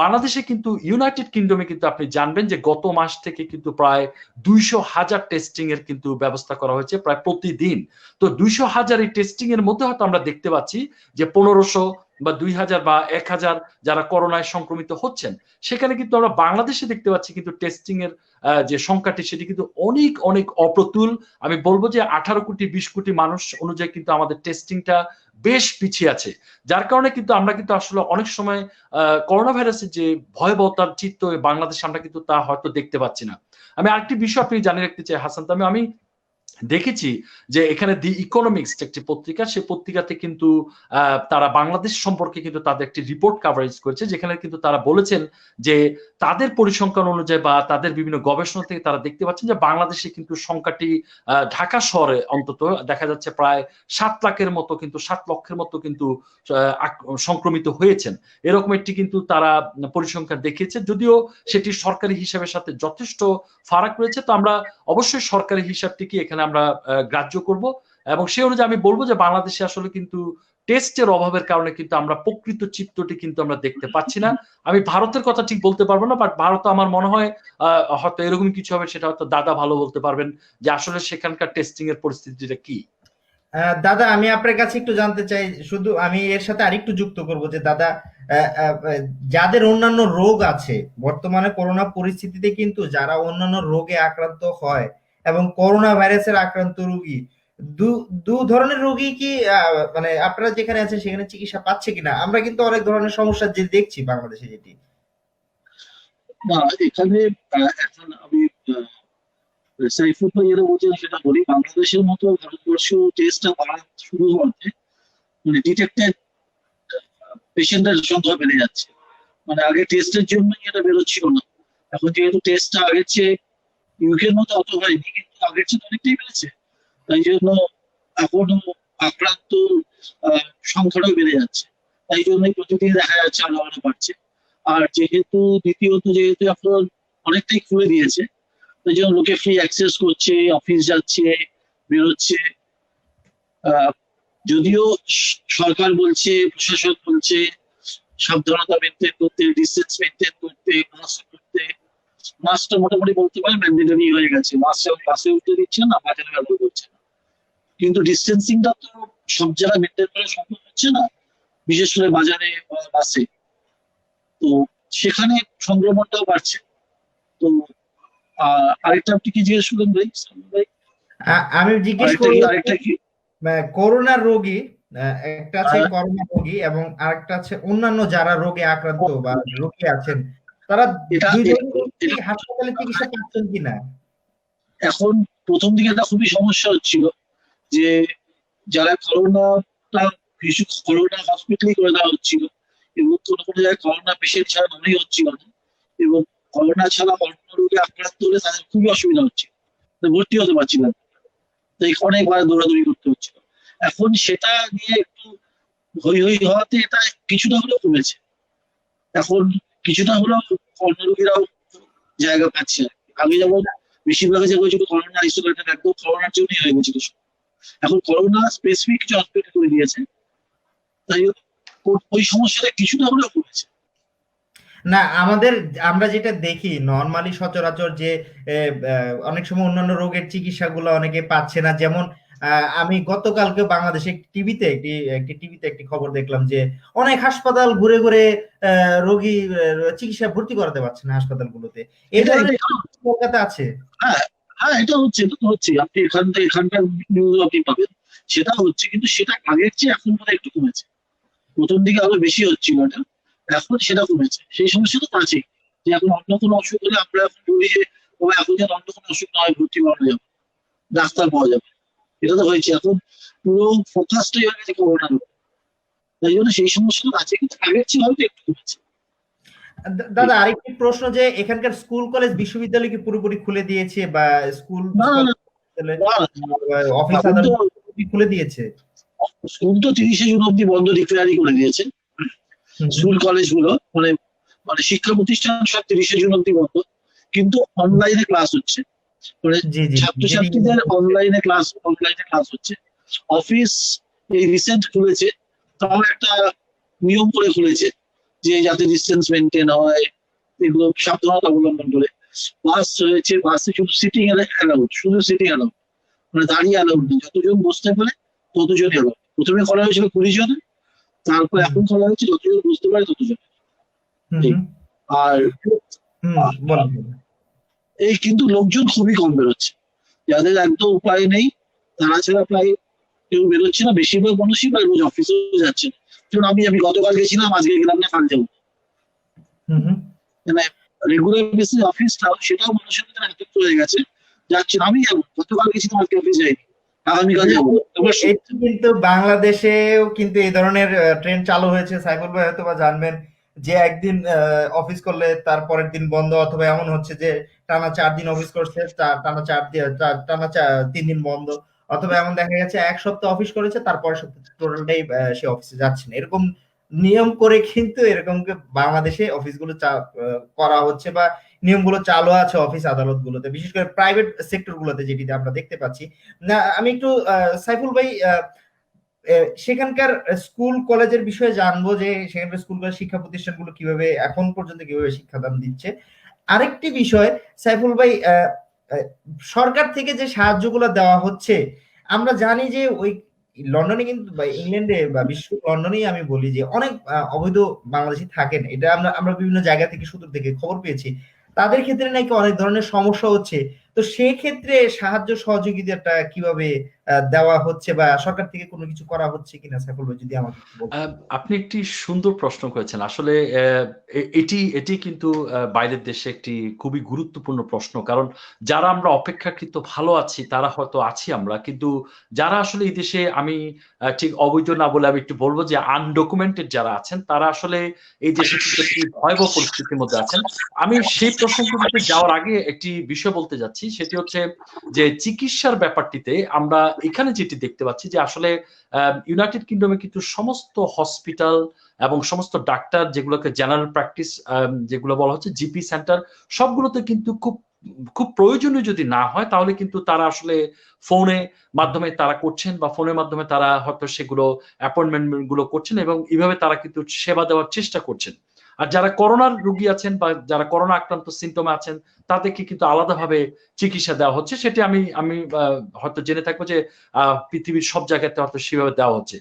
বাংলাদেশে কিন্তু ইউনাইটেড কিংডমে কিন্তু আপনি জানবেন যে গত মাস থেকে কিন্তু প্রায় 200,000 টেস্টিং এর কিন্তু ব্যবস্থা করা হয়েছে প্রায় প্রতিদিন। তো 200,000 এই টেস্টিং এর মধ্যে হয়তো আমরা দেখতে পাচ্ছি যে 1500 বা 2000 বা 1000 যারা করোনায় সংক্রমিত হচ্ছেন সেখানে কিন্তু আমরা বাংলাদেশে দেখতে পাচ্ছি কিন্তু টেস্টিং এর যে সংখ্যাটি সেটি কিন্তু অনেক অনেক অপ্রতুল। আমি বলবো যে 18 কোটি 20 কোটি মানুষ অনুযায়ী কিন্তু আমাদের টেস্টিংটা বেশ পিছিয়ে আছে। যার কারণে কিন্তু আমরা কিন্তু আসলে অনেক সময় করোনা ভাইরাসের যে ভয়াবহতার চিত্র বাংলাদেশে আমরা কিন্তু তা হয়তো দেখতে পাচ্ছি না। আমি আরেকটি বিষয় আপনি জানিয়ে রাখতে চাই হাসান, আমি দেখেছি যে এখানে দি ইকোনমিক্স একটি পত্রিকা, সেই পত্রিকাতে কিন্তু তারা বাংলাদেশ সম্পর্কে কিন্তু তাদের একটি রিপোর্ট কাভারেজ করেছে যেখানে কিন্তু তারা বলেছেন যে তাদের পরিসংখ্যান অনুযায়ী বা তাদের বিভিন্ন গবেষণা থেকে তারা দেখতে পাচ্ছেন যে বাংলাদেশে কিন্তু সংখ্যাটি ঢাকা শহরে অন্তত দেখা যাচ্ছে প্রায় 7 লাখের মতো কিন্তু 7 লক্ষের মতো কিন্তু সংক্রমিত হয়েছেন, এরকম একটি কিন্তু তারা পরিসংখ্যান দেখিয়েছে। যদিও সেটি সরকারি হিসাবের সাথে যথেষ্ট ফারাক রয়েছে, তো আমরা অবশ্যই সরকারি হিসাবটিকে এখানে আমরা গ্রাহ্য করব এবং সেই অনুযায়ী আমি বলবো যে বাংলাদেশে আসলে কিন্তু টেস্টের অভাবের কারণে কিন্তু আমরা প্রকৃত চিত্রটি কিন্তু আমরা দেখতে পাচ্ছি না। আমি ভারতের কথা ঠিক বলতে পারবো না, বাট ভারত আমার মনে হয় হয়তো এরকম কিছু হবে, সেটা হয়তো দাদা ভালো বলতে পারবেন যে আসলে সেখানকার টেস্টিং এর পরিস্থিতিটা কি। দাদা আমি আপনার কাছে একটু জানতে চাই, শুধু আমি এর সাথে আরেকটু যুক্ত করব যে দাদা, যাদের অন্যান্য রোগ আছে বর্তমানে করোনা পরিস্থিতিতে কিন্তু যারা অন্যান্য রোগে আক্রান্ত হয় এবং করোনা ভাইরাসের আক্রান্ত রোগী, দু ধরনের রোগী কি মানে আপনারা যেখানে আছেন সেখানে চিকিৎসা পাচ্ছে কিনা? আমরা কিন্তু অনেক ধরনের সমস্যা যে দেখছি বাংলাদেশে যেটি। না, এখানে এখন আমি সাইফুল ভাই এরা বলছেন সেটা বলি, বাংলাদেশের মতো ভারতবর্ষ টেস্টটা বাড়া শুরু হওয়াতে মানে ডিটেক্টেড পেশেন্টের সংখ্যা বেড়ে যাচ্ছে। মানে আগে টেস্টের জন্যই এটা বেরোচ্ছিল না, এখন যেহেতু টেস্টটা আগের চেয়ে ইউকের মতো অত হয়নি কিন্তু আগের চেয়ে অনেকটাই বেড়েছে, তাই জন্য এখনো আক্রান্ত সংখ্যাটাও বেড়ে যাচ্ছে, তাই জন্যই প্রতিদিন দেখা যাচ্ছে আরো আরো বাড়ছে। আর যেহেতু দ্বিতীয়ত যেহেতু এখন অনেকটাই খুলে দিয়েছে তাই জন্য লোকে ফ্রি অ্যাক্সেস করছে, অফিস যাচ্ছে, বেরোচ্ছে। যদিও সরকার বলছে, প্রশাসন বলছে সাবধানতা মেনটেন করতে, ডিস্টেন্স মেনটেন করতে, মাস্ক করতে, মাস্কটা মোটামুটি বলতে পারে ম্যান্ডেটরি হয়ে গেছে, মাস্ক বাসে উঠতে দিচ্ছে না, বাজারে ব্যবহার করছে না, কিন্তু ডিস্টেন্সিংটা তো সব জায়গায় মেনটেন করা সম্ভব হচ্ছে না, বিশেষ করে বাজারে বা বাসে। তো সেখানে সংক্রমণটাও বাড়ছে। তো আরেকটা আপনি কি জিজ্ঞেস করলেন ভাই? আমি জিজ্ঞেস করি আরেকটা কি করোনা রোগী, একটা আছে করোনা রোগী এবং আরেকটা আছে অন্যান্য যারা রোগে আক্রান্ত বা রোগী আছেন তারা দুইজনই হাসপাতালে চিকিৎসা পাচ্ছেন কিনা? এখন প্রথম দিকে একটা খুবই সমস্যা হচ্ছিল যে যারা করোনা হসপিটালি করে দেওয়া হচ্ছিল এবং কোনো কোনো জায়গায় করোনা পেশেন্ট ছাড়া মনেই হচ্ছিল না, এবং করোনা ছাড়া অন্য রোগে আক্রান্ত হলে তাদের খুবই অসুবিধা হচ্ছে, ভর্তি হতে পারছিল না, তাই অনেকবার দৌড়াদৌড়ি করতে হচ্ছিল। এখন সেটা নিয়ে একটু হই হই হওয়াতে এটা কিছুটা হলেও কমেছে। এখন কিছুটা হলেও অন্য রোগীরাও জায়গা পাচ্ছে। আগে যেমন বেশিরভাগ জায়গায় হয়েছিল করোনা আইসোলেটেড, একদম করোনার জন্যই হয়ে গেছিল, এখন করোনা স্পেসিফিক কিছু হসপিটাল করে দিয়েছে, তাই ওই সমস্যাটা কিছুটা হলেও কমেছে। না, আমরা যেটা দেখি নর্মালি সচরাচর যে অনেক সময় অন্যান্য রোগের চিকিৎসাগুলো অনেকে পাচ্ছে না, যেমন আমি গতকালকে বাংলাদেশে একটি খবর দেখলাম যে অনেক হাসপাতাল ঘুরে ঘুরে রোগী চিকিৎসা ভর্তি করাতে পারছে না হাসপাতালগুলোতে। এই ধরনের কলকাতা আছে। হ্যাঁ হ্যাঁ, এটা হচ্ছে আপনি এখানকার নিউজ আপনি পাবেন, সেটা হচ্ছে, কিন্তু সেটা আগের চেয়ে এখন মনে একটু কমেছে। প্রথম দিকে আরো বেশি হচ্ছিল এটা, এখন সেটা কমেছে। সেই সমস্যা তো আছেই, যে এখন অন্য কোনো অসুখ হলে আমরা এখন বলি যে এখন যেন অন্য কোনো অসুখ নয়, ভর্তি করানো যাবে, ডাক্তার পাওয়া যাবে, এটা তো হয়েছে। এখন পুরো ফোকাসটাই হয়ে গেছে করোনার উপর, তাই জন্য সেই সমস্যাটা আছে, কিন্তু আগের চেয়ে হয়তো একটু কমেছে। দাদা আরেকটি প্রশ্ন, যে এখানকার স্কুল কলেজ বিশ্ববিদ্যালয় কি পুরোপুরি খুলে দিয়েছে, বা স্কুল অফিস আদালত খুলে দিয়েছে? স্কুল তো 30শে জুন অব্দি বন্ধ ডিক্লেয়ারই করে দিয়েছে। স্কুল কলেজ গুলো মানে মানে শিক্ষা প্রতিষ্ঠান সব 30শে জুন অব্দি বন্ধ, কিন্তু অনলাইনে ক্লাস হচ্ছে, মানে ছাত্রছাত্রীদের অনলাইনে ক্লাস হচ্ছে। অফিস এই রিসেন্ট খুলেছে, তাও একটা নিয়ম করে খুলেছে যে যাতে ডিস্টেন্স মেনটেন হয়, এগুলো সাবধানতা অবলম্বন করে। বাস রয়েছে, বাসে শুধু সিটিং অ্যালাউড, শুধু সিটিং অ্যালাউড, মানে দাঁড়িয়ে অ্যালাউড নেই, যতজন বসতে পারে ততজন অ্যালাউড। প্রথমে করা হয়েছিল 20 জন, তারপর এখন করা হচ্ছে যতজন বুঝতে পারে ততজন। আর এই কিন্তু লোকজন খুবই কম বেরোচ্ছে, যাদের একদম উপায় নেই তারা ছাড়া প্রায় কেউ বেরোচ্ছে না। বেশিরভাগ মানুষই প্রায় রোজ অফিসেও যাচ্ছে না। যেমন আমি গতকাল গেছিলাম, আজকে গেলাম না, কাল যাবো, মানে রেগুলার বেসিস অফিসটাও সেটাও মানুষের মধ্যে এত হয়ে গেছে, যাচ্ছে না। আমি যাবো, গতকাল গেছিলাম, আজকে অফিস যাইনি, আগামীকাল যাবো। কিন্তু বাংলাদেশেও কিন্তু এই ধরনের ট্রেন্ড চালু হয়েছে, সাইফুল ভাই হয়তো বা জানবেন, যে একদিন অফিস করলে তার পরের দিন বন্ধ, অথবা এমন হচ্ছে যে টানা 4 দিন অফিস করছে, টানা 3 দিন বন্ধ, অথবা এমন দেখা গেছে এক সপ্তাহ অফিস করেছে, তারপর টোটালটাই সে অফিসে যাচ্ছে না। এরকম নিয়ম করে কিন্তু এরকম বাংলাদেশে অফিসগুলো করা হচ্ছে, বা নিয়মগুলো চালু আছে অফিস আদালত গুলোতে, বিশেষ করে প্রাইভেট সেক্টর গুলোতে যেটিতে আমরা দেখতে পাচ্ছি। না, আমি একটু সাইফুল ভাই সেখানকার স্কুল কলেজের বিষয়ে জানবো, যে সেখানকার স্কুল কলেজ শিক্ষা প্রতিষ্ঠানগুলো কিভাবে এখন পর্যন্ত কিভাবে শিক্ষাদান দিচ্ছে। আরেকটি বিষয় সাইফুল ভাই, সরকার থেকে যে সাহায্যগুলো দেওয়া হচ্ছে, আমরা জানি যে ওই লন্ডনে কিন্তু, বা ইংল্যান্ডে, বা বিশ্ব লন্ডনেই আমি বলি যে অনেক অবৈধ বাংলাদেশি থাকেন, এটা আমরা বিভিন্ন জায়গা থেকে সূত্র থেকে খবর পেয়েছি। তাদের ক্ষেত্রে নাকি অনেক ধরনের সমস্যা হচ্ছে। তো সেই ক্ষেত্রে সাহায্য সহযোগিতাটা কিভাবে দেওয়া হচ্ছে, বা সরকার থেকে কোনো কিছু করা হচ্ছে কিনা, সাইফুল ভাই যদি আমাকে বলতেন। আপনি একটি সুন্দর প্রশ্ন করেছেন। আসলে এটি কিন্তু বাইরের দেশে একটি খুবই গুরুত্বপূর্ণ প্রশ্ন। কারণ যারা আমরা অপেক্ষাকৃত ভালো আছি তারা হয়তো আছি আমরা, কিন্তু যারা আসলে এই দেশে, আমি ঠিক অবৈধ না বলে আমি একটু বলবো যে আনডকুমেন্টেড যারা আছেন, তারা আসলে এই দেশে একটি ভয়াবহ পরিস্থিতির মধ্যে আছেন। আমি সেই প্রসঙ্গটিতে যাওয়ার আগে একটি বিষয় বলতে যাচ্ছি, সেটি হচ্ছে যে চিকিৎসার ব্যাপারটিতে আমরা এখানে যেটি দেখতে পাচ্ছি যে আসলে ইউনাইটেড কিংডমে কিন্তু সমস্ত হসপিটাল এবং সমস্ত ডাক্তার, যেগুলোকে জেনারেল প্র্যাকটিস যেগুলো বলা হচ্ছে, জিপি সেন্টার, সবগুলোতে কিন্তু খুব প্রয়োজনীয় যদি না হয় তাহলে কিন্তু তারা আসলে ফোনের মাধ্যমে তারা করছেন, বা ফোনের মাধ্যমে তারা হয়তো সেগুলো অ্যাপয়েন্টমেন্ট গুলো করছেন, এবং এইভাবে তারা কিন্তু সেবা দেওয়ার চেষ্টা করছেন। আর যারা করোনার রোগী আছেন বা যারা করোনা আক্রান্ত সিম্পটমে আছেন তাদেরকে কিন্তু আলাদাভাবে চিকিৎসা দেওয়া হচ্ছে। সেটি আমি হয়তো জেনে থাকবো যে পৃথিবীর সব জায়গাতে হয়তো সেভাবে দেওয়া হচ্ছে।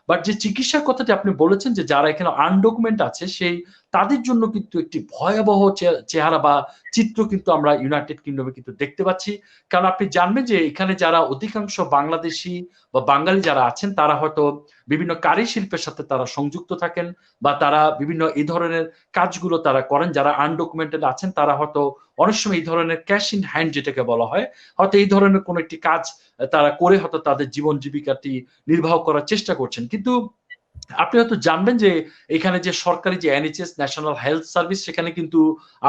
বাট যে চিকিৎসার কথাটি আপনি বলেছেন, যে যারা এখানে আনডকুমেন্ট আছে, সেই তাদের জন্য কিন্তু একটি ভয়াবহ চেহারা বা চিত্র কিন্তু আমরা ইউনাইটেড কিংডমে কিন্তু দেখতে পাচ্ছি। কারণ আপনি জানবেন যে এখানে যারা অধিকাংশ বাংলাদেশি বা বাঙালি যারা আছেন তারা হয়তো বিভিন্ন কারি শিল্পের সাথে তারা সংযুক্ত থাকেন বা তারা বিভিন্ন এই ধরনের কাজগুলো তারা করেন। যারা আনডকুমেন্টেড আছেন তারা হয়তো অনেক সময় এই ধরনের ক্যাশ ইন হ্যান্ড যেটাকে বলা হয়, হয়তো এই ধরনের কোন একটি কাজ তারা করে হয়তো তাদের জীবন জীবিকাটি নির্বাহ করার চেষ্টা করছেন। কিন্তু আপনি হয়তো জানবেন যে এখানে যে সরকারি যে এনএইচএস ন্যাশনাল হেলথ সার্ভিস, সেখানে কিন্তু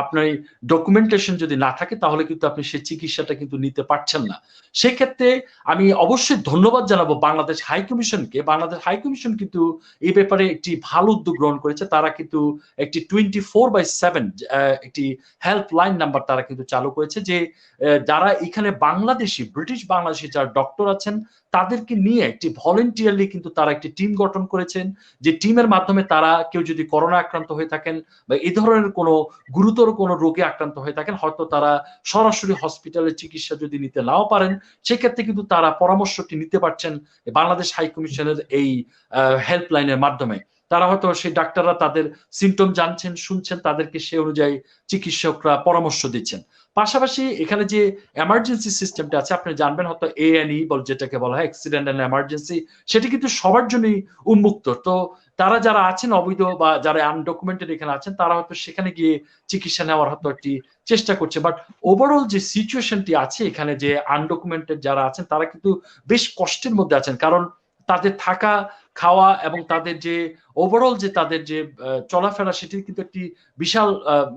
আপনার ডকুমেন্টেশন যদি না থাকে তাহলে কিন্তু আপনি সেই চিকিৎসাটা কিন্তু নিতে পারছেন না। সেক্ষেত্রে আমি অবশ্যই ধন্যবাদ জানাবো বাংলাদেশ হাই কমিশনকে। বাংলাদেশ হাই কমিশন কিন্তু এই ব্যাপারে একটি ভালো উদ্যোগ গ্রহণ করেছে। তারা কিন্তু একটি 24/7 একটি হেল্পলাইন নাম্বার তারা কিন্তু চালু করেছে, যে যারা এখানে বাংলাদেশি ব্রিটিশ বাংলাদেশি যারা ডক্টর আছেন তাদেরকে নিয়ে একটি ভলেন্টিয়ারলি কিন্তু তারা একটি টিম গঠন করেছেন, যে টিমের মাধ্যমে তারা কেউ যদি করোনা আক্রান্ত হয়ে থাকেন বা এই ধরনের কোনো গুরুতর কোনো রোগে আক্রান্ত হয়ে থাকেন, হয়তো তারা সরাসরি হসপিটালে চিকিৎসা যদি নিতে নাও পারেন, সেক্ষেত্রে কিন্তু তারা পরামর্শটি নিতে পারছেন বাংলাদেশ হাই কমিশনের এই হেল্পলাইনের মাধ্যমে। তারা হয়তো সেই ডাক্তাররা তাদের সিমটম জানছেন, শুনছেন, তাদেরকে সে অনুযায়ী চিকিৎসকরা পরামর্শ দিচ্ছেন। পাশাপাশি এখানে যে এমার্জেন্সি সিস্টেমটা আছে আপনি জানবেন হয়তো এএনই যেটাকে বলা হয় অ্যাক্সিডেন্ট এন্ড এমার্জেন্সি, সেটা কিন্তু সবার জন্যই উন্মুক্ত। তো তারা যারা আছেন অবৈধ বা যারা আনডকুমেন্টেড এখানে আছেন তারা হয়তো সেখানে গিয়ে চিকিৎসা নেওয়ার হয়তো একটি চেষ্টা করছে। বাট ওভারঅল যে সিচুয়েশনটি আছে এখানে, যে আনডকুমেন্টেড যারা আছেন তারা কিন্তু বেশ কষ্টের মধ্যে আছেন, কারণ তাদের থাকা খাওয়া এবং তাদের যে ওভারঅল যে তাদের যে চলাফেরা সেটি কিন্তু একটি বিশাল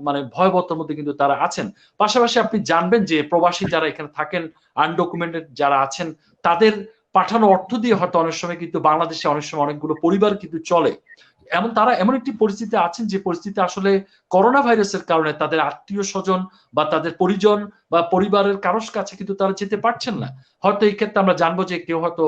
মানে ভয়াবহতার মধ্যে কিন্তু তারা আছেন। পাশাপাশি আপনি জানবেন যে প্রবাসী যারা এখানে থাকেন, আনডকুমেন্টেড যারা আছেন, তাদের পাঠানো অর্থ দিয়ে হয়তো অনেক সময় কিন্তু বাংলাদেশে অনেক সময় অনেকগুলো পরিবার কিন্তু চলে। তারা এমন একটি পরিস্থিতি আছেন যে পরিস্থিতি আসলে করোনা ভাইরাসের কারণে তাদের আত্মীয় স্বজন বা তাদের পরিজন বা পরিবারের কারোর কাছে কিন্তু তারা যেতে পারছেন না। হয়তো এই ক্ষেত্রে আমরা জানবো যে কেউ হয়তো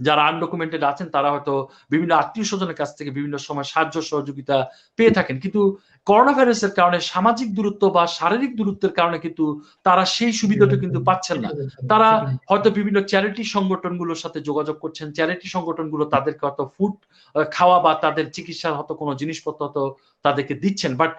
যারা আনডকুমেন্টেড আছেন তারা হয়তো বিভিন্ন আত্মীয় স্বজনের কাছ থেকে বিভিন্ন সময় সাহায্য সহযোগিতা পেয়ে থাকেন, কিন্তু করোনা ভাইরাসের কারণে সামাজিক দূরত্ব বা শারীরিক দূরত্বের কারণে কিন্তু তারা সেই সুবিধাটা কিন্তু পাচ্ছেন না। তারা হয়তো বিভিন্ন চ্যারিটি সংগঠনগুলোর সাথে যোগাযোগ করছেন, চ্যারিটি সংগঠনগুলো তাদেরকে হয়তো ফুড খাওয়া বা তাদের চিকিৎসার হয়তো কোনো জিনিসপত্র হয়তো তাদেরকে দিচ্ছেন। বাট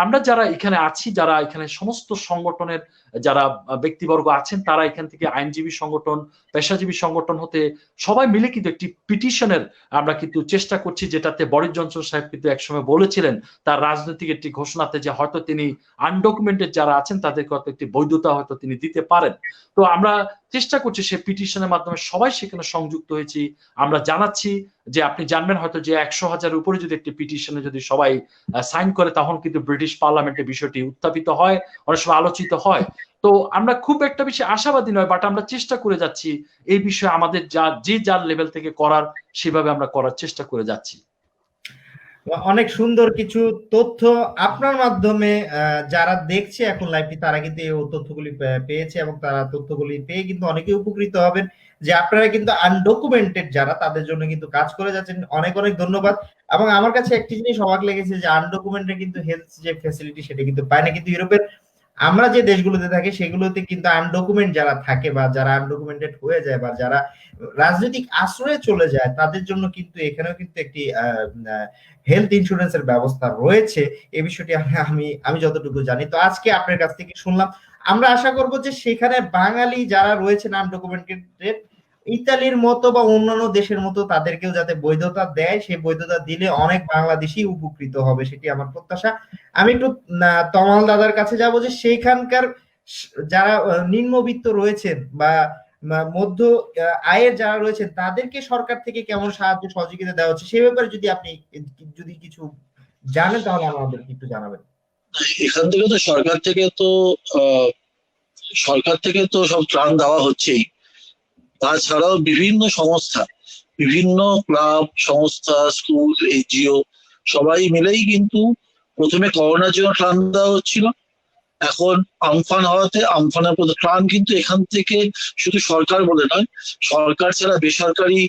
আমরা যারা এখানে আছি, যারা এখানে সমস্ত সংগঠনের যারা ব্যক্তিবর্গ আছেন, তারা এখান থেকে আইনজীবী সংগঠন, পেশাজীবী সংগঠন হতে সবাই মিলে কিন্তু একটি পিটিশনের আমরা কিন্তু চেষ্টা করছি, যেটাতে বরিস জনসন সাহেব কিন্তু একসময় বলেছিলেন তার রাজনৈতিক একটি ঘোষণাতে যে হয়তো তিনি আনডকুমেন্টেড যারা আছেন তাদেরকে হয়তো একটি বৈধতা হয়তো তিনি দিতে পারেন। তো আমরা চেষ্টা করছি সেই পিটিশনের মাধ্যমে সবাই সেখানে সংযুক্ত হয়েছি। আমরা জানাচ্ছি যে আপনি জানবেন হয়তো যে 100,000 উপরে যদি একটি পিটিশনে যদি সবাই সাইন করে তখন কিন্তু ব্রিটিশ পার্লামেন্টে বিষয়টি উত্থাপিত হয়, অনেক সময় আলোচিত হয়। তো আমরা খুব একটা বেশি আশাবাদী নয়, বাট আমরা চেষ্টা করে যাচ্ছি এই বিষয়ে আমাদের যার লেভেল থেকে করার সেভাবে আমরা করার চেষ্টা করে যাচ্ছি। অনেক সুন্দর কিছু তথ্য আপনার মাধ্যমে যারা দেখছে এখন লাইভটি তারা কিন্তু এই তথ্যগুলি পেয়েছে এবং তারা তথ্যগুলি পেয়ে কিন্তু অনেকে উপকৃত হবেন, যে আপনারা কিন্তু আনডকুমেন্টেড যারা তাদের জন্য কিন্তু কাজ করে যাচ্ছেন। অনেক অনেক ধন্যবাদ। এবং আমার কাছে একটি জিনিস অবাক লেগেছে যে আনডকুমেন্টেড কিন্তু হেলথ যে ফ্যাসিলিটি সেটা কিন্তু পায় না, কিন্তু ইউরোপের আমরা যে দেশগুলোতে থাকি সেগুলোতে কিন্তু আনডকুমেন্ট যারা থাকে বা যারা আনডকুমেন্টেড হয়ে যায় বা যারা রাজনৈতিক আশ্রয়ে চলে যায় তাদের জন্য কিন্তু এখানেও কিন্তু একটি হেলথ ইন্স্যুরেন্সের ব্যবস্থা রয়েছে। এই বিষয়টি আমি যতটুকু জানি। তো আজকে আপনার কাছ থেকে শুনলাম, আমরা আশা করব যে সেখানে বাঙালি যারা রয়েছেন আনডকুমেন্টেড, ইতালির মতো বা অন্যান্য দেশের মতো তাদেরকেও যাতে বৈধতা দেয়, সেই বৈধতা দিলে অনেক বাংলাদেশি উপকৃত হবে, সেটি আমার প্রত্যাশা। আমি একটু তমাল দাদার কাছে যাব, যে সেইখানকার যারা নিম্নবিত্ত রয়েছেন বা মধ্য আয়ের যারা রয়েছেন তাদেরকে সরকার থেকে কেমন সাহায্য সহযোগিতা দেওয়া হচ্ছে সেই ব্যাপারে যদি আপনি যদি কিছু জানেন তাহলে আমাদেরকে একটু জানাবেন। এখান থেকে তো সরকার থেকে তো সব ত্রাণ দেওয়া হচ্ছেই, তাছাড়াও বিভিন্ন সংস্থা, বিভিন্ন ক্লাব সংস্থা, স্কুল, এনজিও সবাই মিলেই কিন্তু প্রথমে করোনার জন্য ত্রাণ দেওয়া হচ্ছিল। এখন আমফান হওয়াতে আমফানের মতো ত্রাণ কিন্তু এখান থেকে শুধু সরকার বলে নয়, সরকার ছাড়া বেসরকারি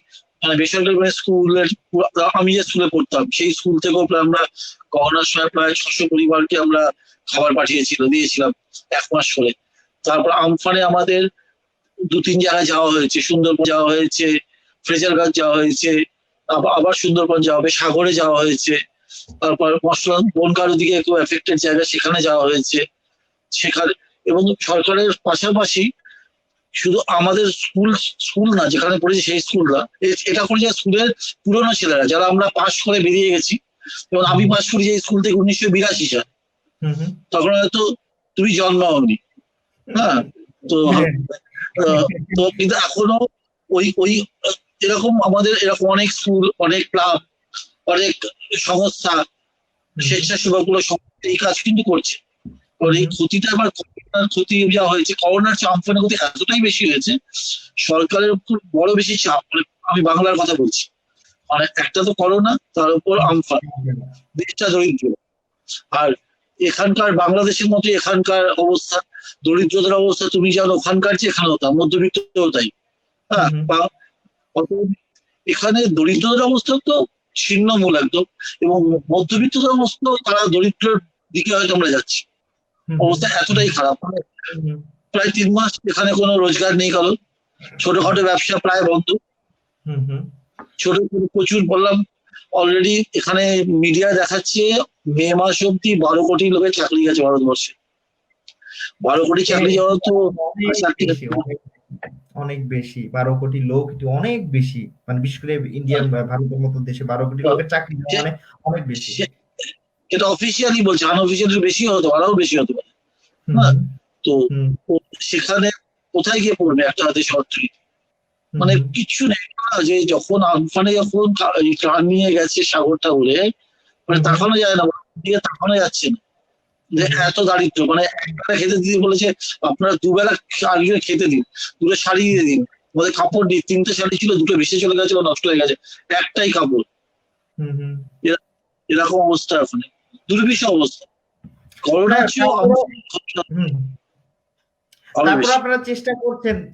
মানে স্কুলের, আমি যে স্কুলে পড়তাম সেই স্কুল থেকেও আমরা করোনার সময় প্রায় 600 পরিবারকে আমরা খাবার দিয়েছিলাম 1 মাস করে। তারপর আমফানে আমাদের 2-3 জায়গায় যাওয়া হয়েছে, সুন্দরবন যাওয়া হয়েছে, ফ্রেজারগঞ্জ যাওয়া হয়েছে, আবার সুন্দরবন যাওয়া হবে, সাগরে যাওয়া হয়েছে। তারপর মশলা বনগার ওদিকে খুব এফেক্টেড জায়গা, সেখানে যাওয়া হয়েছে। সেখানে এবং সরকারের পাশাপাশি শুধু আমাদের স্কুল না যেখানে পড়েছি সেই স্কুল না, এটা করেছে স্কুলের পুরোনো ছেলেরা, যারা আমরা পাশ করে বেরিয়ে গেছি। যেমন আমি পাশ করি যে স্কুল থেকে 1982 সাল, তখন হয়তো তুমি জন্মাওনি। হ্যাঁ, তো তো কিন্তু এখনো ওই ওই এরকম আমাদের এরকম অনেক স্কুল, অনেক ক্লাব, অনেক সংস্থা, স্বেচ্ছাসেবকগুলো এই কাজ কিন্তু করছে। এই ক্ষতিটা আবার ক্ষতি যা হয়েছে, করোনার আমফানের ক্ষতি এতটাই বেশি হয়েছে, সরকারের উপর বড় বেশি চাপ। আমি বাংলার কথা বলছি, মানে একটা তো করোনা, তার উপর আমফান, দেশটা দরিদ্র। আর এখানকার বাংলাদেশের মতো এখানকার অবস্থা, দরিদ্রতার অবস্থা তুমি জানো, ওখানকার যে এখানেও তা, মধ্যবিত্তও তাই। হ্যাঁ, এখানে দরিদ্রতার অবস্থা তো ছিন্নমূল একদম, এবং মধ্যবিত্ততার অবস্থা তারা দরিদ্রের দিকে হয়তো আমরা যাচ্ছি। অবস্থা এতটাই খারাপ, প্রায় 3 মাস এখানে কোনো রোজগার নেই কারণ, ছোটখাটো ব্যবসা প্রায় বন্ধ। ছোট প্রচুর বললাম অলরেডি, এখানে মিডিয়া দেখাচ্ছে মে মাস অব্দি 12 কোটি লোকের চাকরি গেছে ভারতবর্ষে। 12 কোটি চাকরি যাওয়া তো অনেক বেশি। 12 কোটি লোক, এটি অনেক বেশি, মানে বিশেষ করে ইন্ডিয়ান ভারতের মতো দেশে 12 কোটি লোকের চাকরি মানে অনেক বেশি। এটা অফিসিয়ালি বলছে, আনঅফিসিয়ালি বেশি হতো, আরো বেশি হতো। তো সেখানে কোথায় গিয়ে পড়বে একটা দেশ অর্থনীতি? মানে কিছু নেই, যে যখন আমফানে যখন প্রাণ নিয়ে গেছে সাগরটা উড়ে, মানে তাকানো যায় না, দিয়ে তাকানো যাচ্ছে না, যে এত দারিদ্র। মানে একবেলা খেতে দিতে বলেছে, আপনারা দুবেলা আগে খেতে দিন, দুটো শাড়ি দিয়ে দিন, আমাদের কাপড় দিন। 3টে শাড়ি ছিল, 2টো ভেসে চলে গেছে বা নষ্ট হয়ে গেছে, একটাই কাপড়। এরকম অবস্থা ওখানে, দুর্বিষহ অবস্থা। করোনা তারপর আপনারা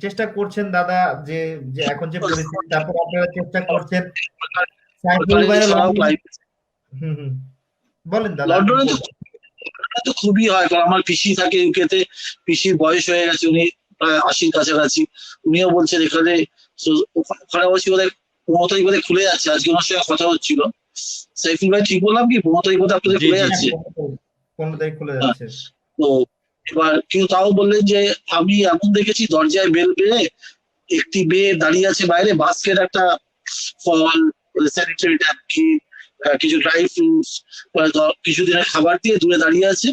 চেষ্টা করছেন দাদা, যে এখন যে পরিস্থিতি, তারপর আপনারা চেষ্টা করছেন বলেন দাদা। লন্ডনে তো খুবই হয়, কারণ আমার পিসি থাকে ইউকেতে, পিসির বয়স হয়ে গেছে, উনি প্রায় 80-র কাছাকাছি। উনিও বলছেন এখানে ওখানে বলছি বোধহয় 15 তারিখ বোধহয় খুলে যাচ্ছে, আজকে ওনার সঙ্গে কথা হচ্ছিল। সাইফুল ভাই ঠিক বললাম কি? 15 তারিখ বোধহয় আপনাদের খুলে যাচ্ছে। 15 তারিখ খুলে যাচ্ছে। তো এবার কিন্তু তাও বললেন যে আমি এমন দেখেছি দরজায় বেল বেড়ে একটি মেয়ে দাঁড়িয়ে আছে বাইরে, বাস্কেট একটা ফল, স্যানিটারি ন্যাপকিন, কিছু ড্রাই ফ্রুটস, কিছুদিনের খাবার দিয়ে দূরে দাঁড়িয়ে আছে।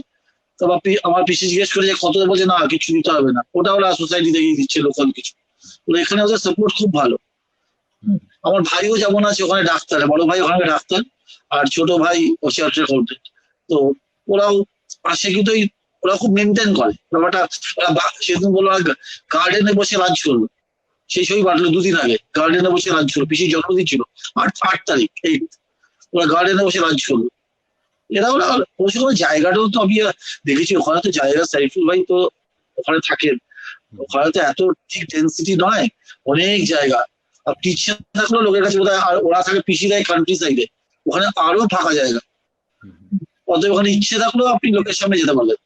তো আমার পিসি জিজ্ঞেস করে যে কত, বলছে না কিছু দিতে হবে না, ওটা ওরা সোসাইটি থেকেই দিচ্ছে, লোকাল কিছু। এখানে ওদের সাপোর্ট খুব ভালো। আমার ভাইও যেমন আছে ওখানে ডাক্তার, বড় ভাই ওখানে ডাক্তার, আর ছোট ভাই চার্টার্ড অ্যাকাউন্টেন্ট। তো ওরাও আসে, কিন্তু ওরা খুব মেনটেন করে ব্যাপারটা। সেদিন বললো গার্ডেনে বসে লাঞ্চ করলো, সেই ছবি পাঠলো 2 দিন আগে, গার্ডেনে বসে লাঞ্চ করলো, পিসির জন্মদিন ছিল 8 তারিখ, ওরা গার্ডেনে বসে লাঞ্চ করলো। এরা ওরা অবশ্য জায়গাটাও তো আমি দেখেছি, ওখানে তো জায়গা, সাইফুল ভাই তো ওখানে থাকেন, ওখানে তো এত ঠিক ডেন্সিটি নয়, অনেক জায়গা। আর ইচ্ছে থাকলো লোকের কাছে বোধহয়, আর ওরা থাকে পিসিরাই কান্ট্রি সাইডে, ওখানে আরো ফাঁকা জায়গা, অতএব ওখানে ইচ্ছে থাকলেও আপনি লোকের সামনে যেতে পারবেন।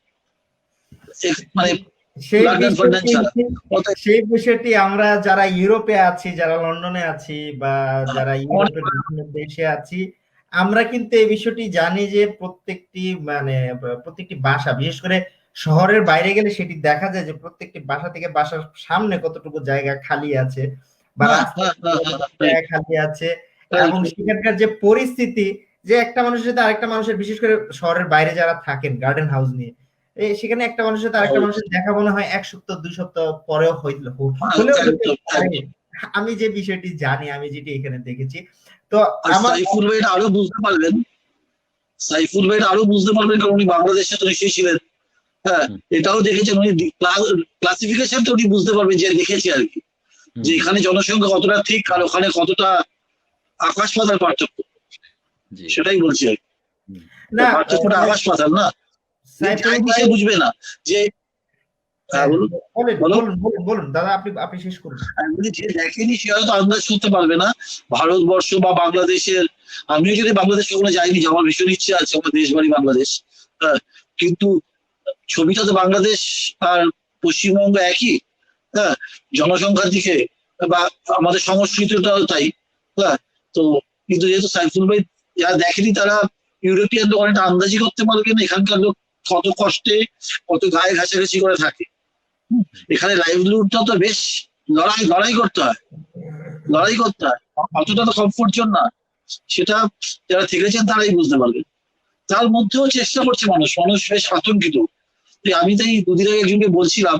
মানে সেই বিষয়টি আমরা যারা ইউরোপে আছি, যারা লন্ডনে আছি, বা যারা ইউরোপের বিভিন্ন দেশে আছি, আমরা কিন্তু এই বিষয়টি জানি যে প্রত্যেকটি বাসা, বিশেষ করে শহরের বাইরে গেলে সেটি দেখা যায় যে প্রত্যেকটি বাসা থেকে বাসার সামনে কতটুকু জায়গা খালি আছে, বা জায়গা খালি আছে, এবং সেখানকার যে পরিস্থিতি, যে একটা মানুষের সাথে আরেকটা মানুষের, বিশেষ করে শহরের বাইরে যারা থাকেন গার্ডেন হাউস নিয়ে, সেখানে একটা মানুষের সাথে আরেকটা মানুষের দেখা মনে হয় 1 সপ্তাহ 2 সপ্তাহ পরেও হলেও আমি যে বিষয়টি জানি, আমি যেটি এখানে দেখেছি। তো সাইফুল ভাই আরো বুঝতে পারবেন, কারণ উনি বাংলাদেশে তো নিশ্চয়ই ছিলেন। হ্যাঁ, এটাও দেখেছেন উনি, ক্লাসিফিকেশনটা উনি বুঝতে পারবেন, যে দেখেছি আর কি, যে এখানে জনসংখ্যা কতটা ঠিক আর ওখানে কতটা আকাশ পাতাল পার্থক্য, সেটাই বলছি আর কি। পার্থক্যটা আকাশ পাতাল না, বুঝবে না যে বলুন দাদা, আপনি শেষ করুন। যে দেখেনি সে হয়তো আন্দাজ করতে পারবে না ভারতবর্ষ বা বাংলাদেশের। আমিও যদি বাংলাদেশ কখনো যাইনি, আমার ভীষণ ইচ্ছে আছে, আমার দেশ বাড়ি বাংলাদেশ, কিন্তু ছবিটা তো বাংলাদেশ আর পশ্চিমবঙ্গ একই। হ্যাঁ, জনসংখ্যার দিকে বা আমাদের সংস্কৃতিটাও তাই। হ্যাঁ, তো কিন্তু যেহেতু সাইফুল ভাই যারা দেখেনি তারা ইউরোপিয়ান লোক অনেকটা আন্দাজি করতে পারবেন এখানকার লোক কত কষ্টে কত গায়ে ঘাসাঘাসি করে থাকে। এখানে লাইভলিহুডটা তো বেশ লড়াই করতে হয়, অতটা তো কমফোর্ট জোন না, সেটা যারা থেকেছেন তারাই বুঝতে পারবেন। তার মধ্যেও চেষ্টা করছে মানুষ বেশ আতঙ্কিত। আমি তাই দুদিন আগে একজনকে বলছিলাম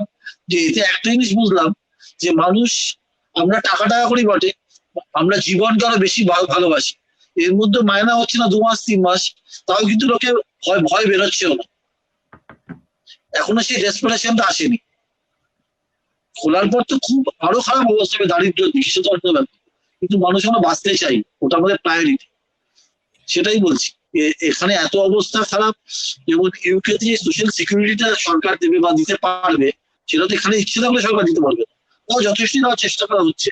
যে এতে একটা জিনিস বুঝলাম যে মানুষ, আমরা টাকা করি বটে, আমরা জীবনকে আরো বেশি ভালোবাসি। এর মধ্যে মায়না হচ্ছে না 2 মাস 3 মাস, তাও কিন্তু লোকে ভয় বেরোচ্ছেও না, এখনো সেই ডেসপারেশনটা আসেনি। খোলার পর তো খুব আরো খারাপ অবস্থা হবে, দারিদ্র বিশেষ ব্যাপার, কিন্তু মানুষ আমরা বাঁচতে চাই, ওটা আমাদের প্রায়োরিটি। সেটাই বলছি, এখানে এত অবস্থা খারাপ, যেমন ইউকে যে সোশ্যাল সিকিউরিটিটা সরকার দেবে বা দিতে পারবে, সেটা তো এখানে ইচ্ছে থাকলে সরকার দিতে পারবে, তাও যথেষ্ট দেওয়ার চেষ্টা করা হচ্ছে।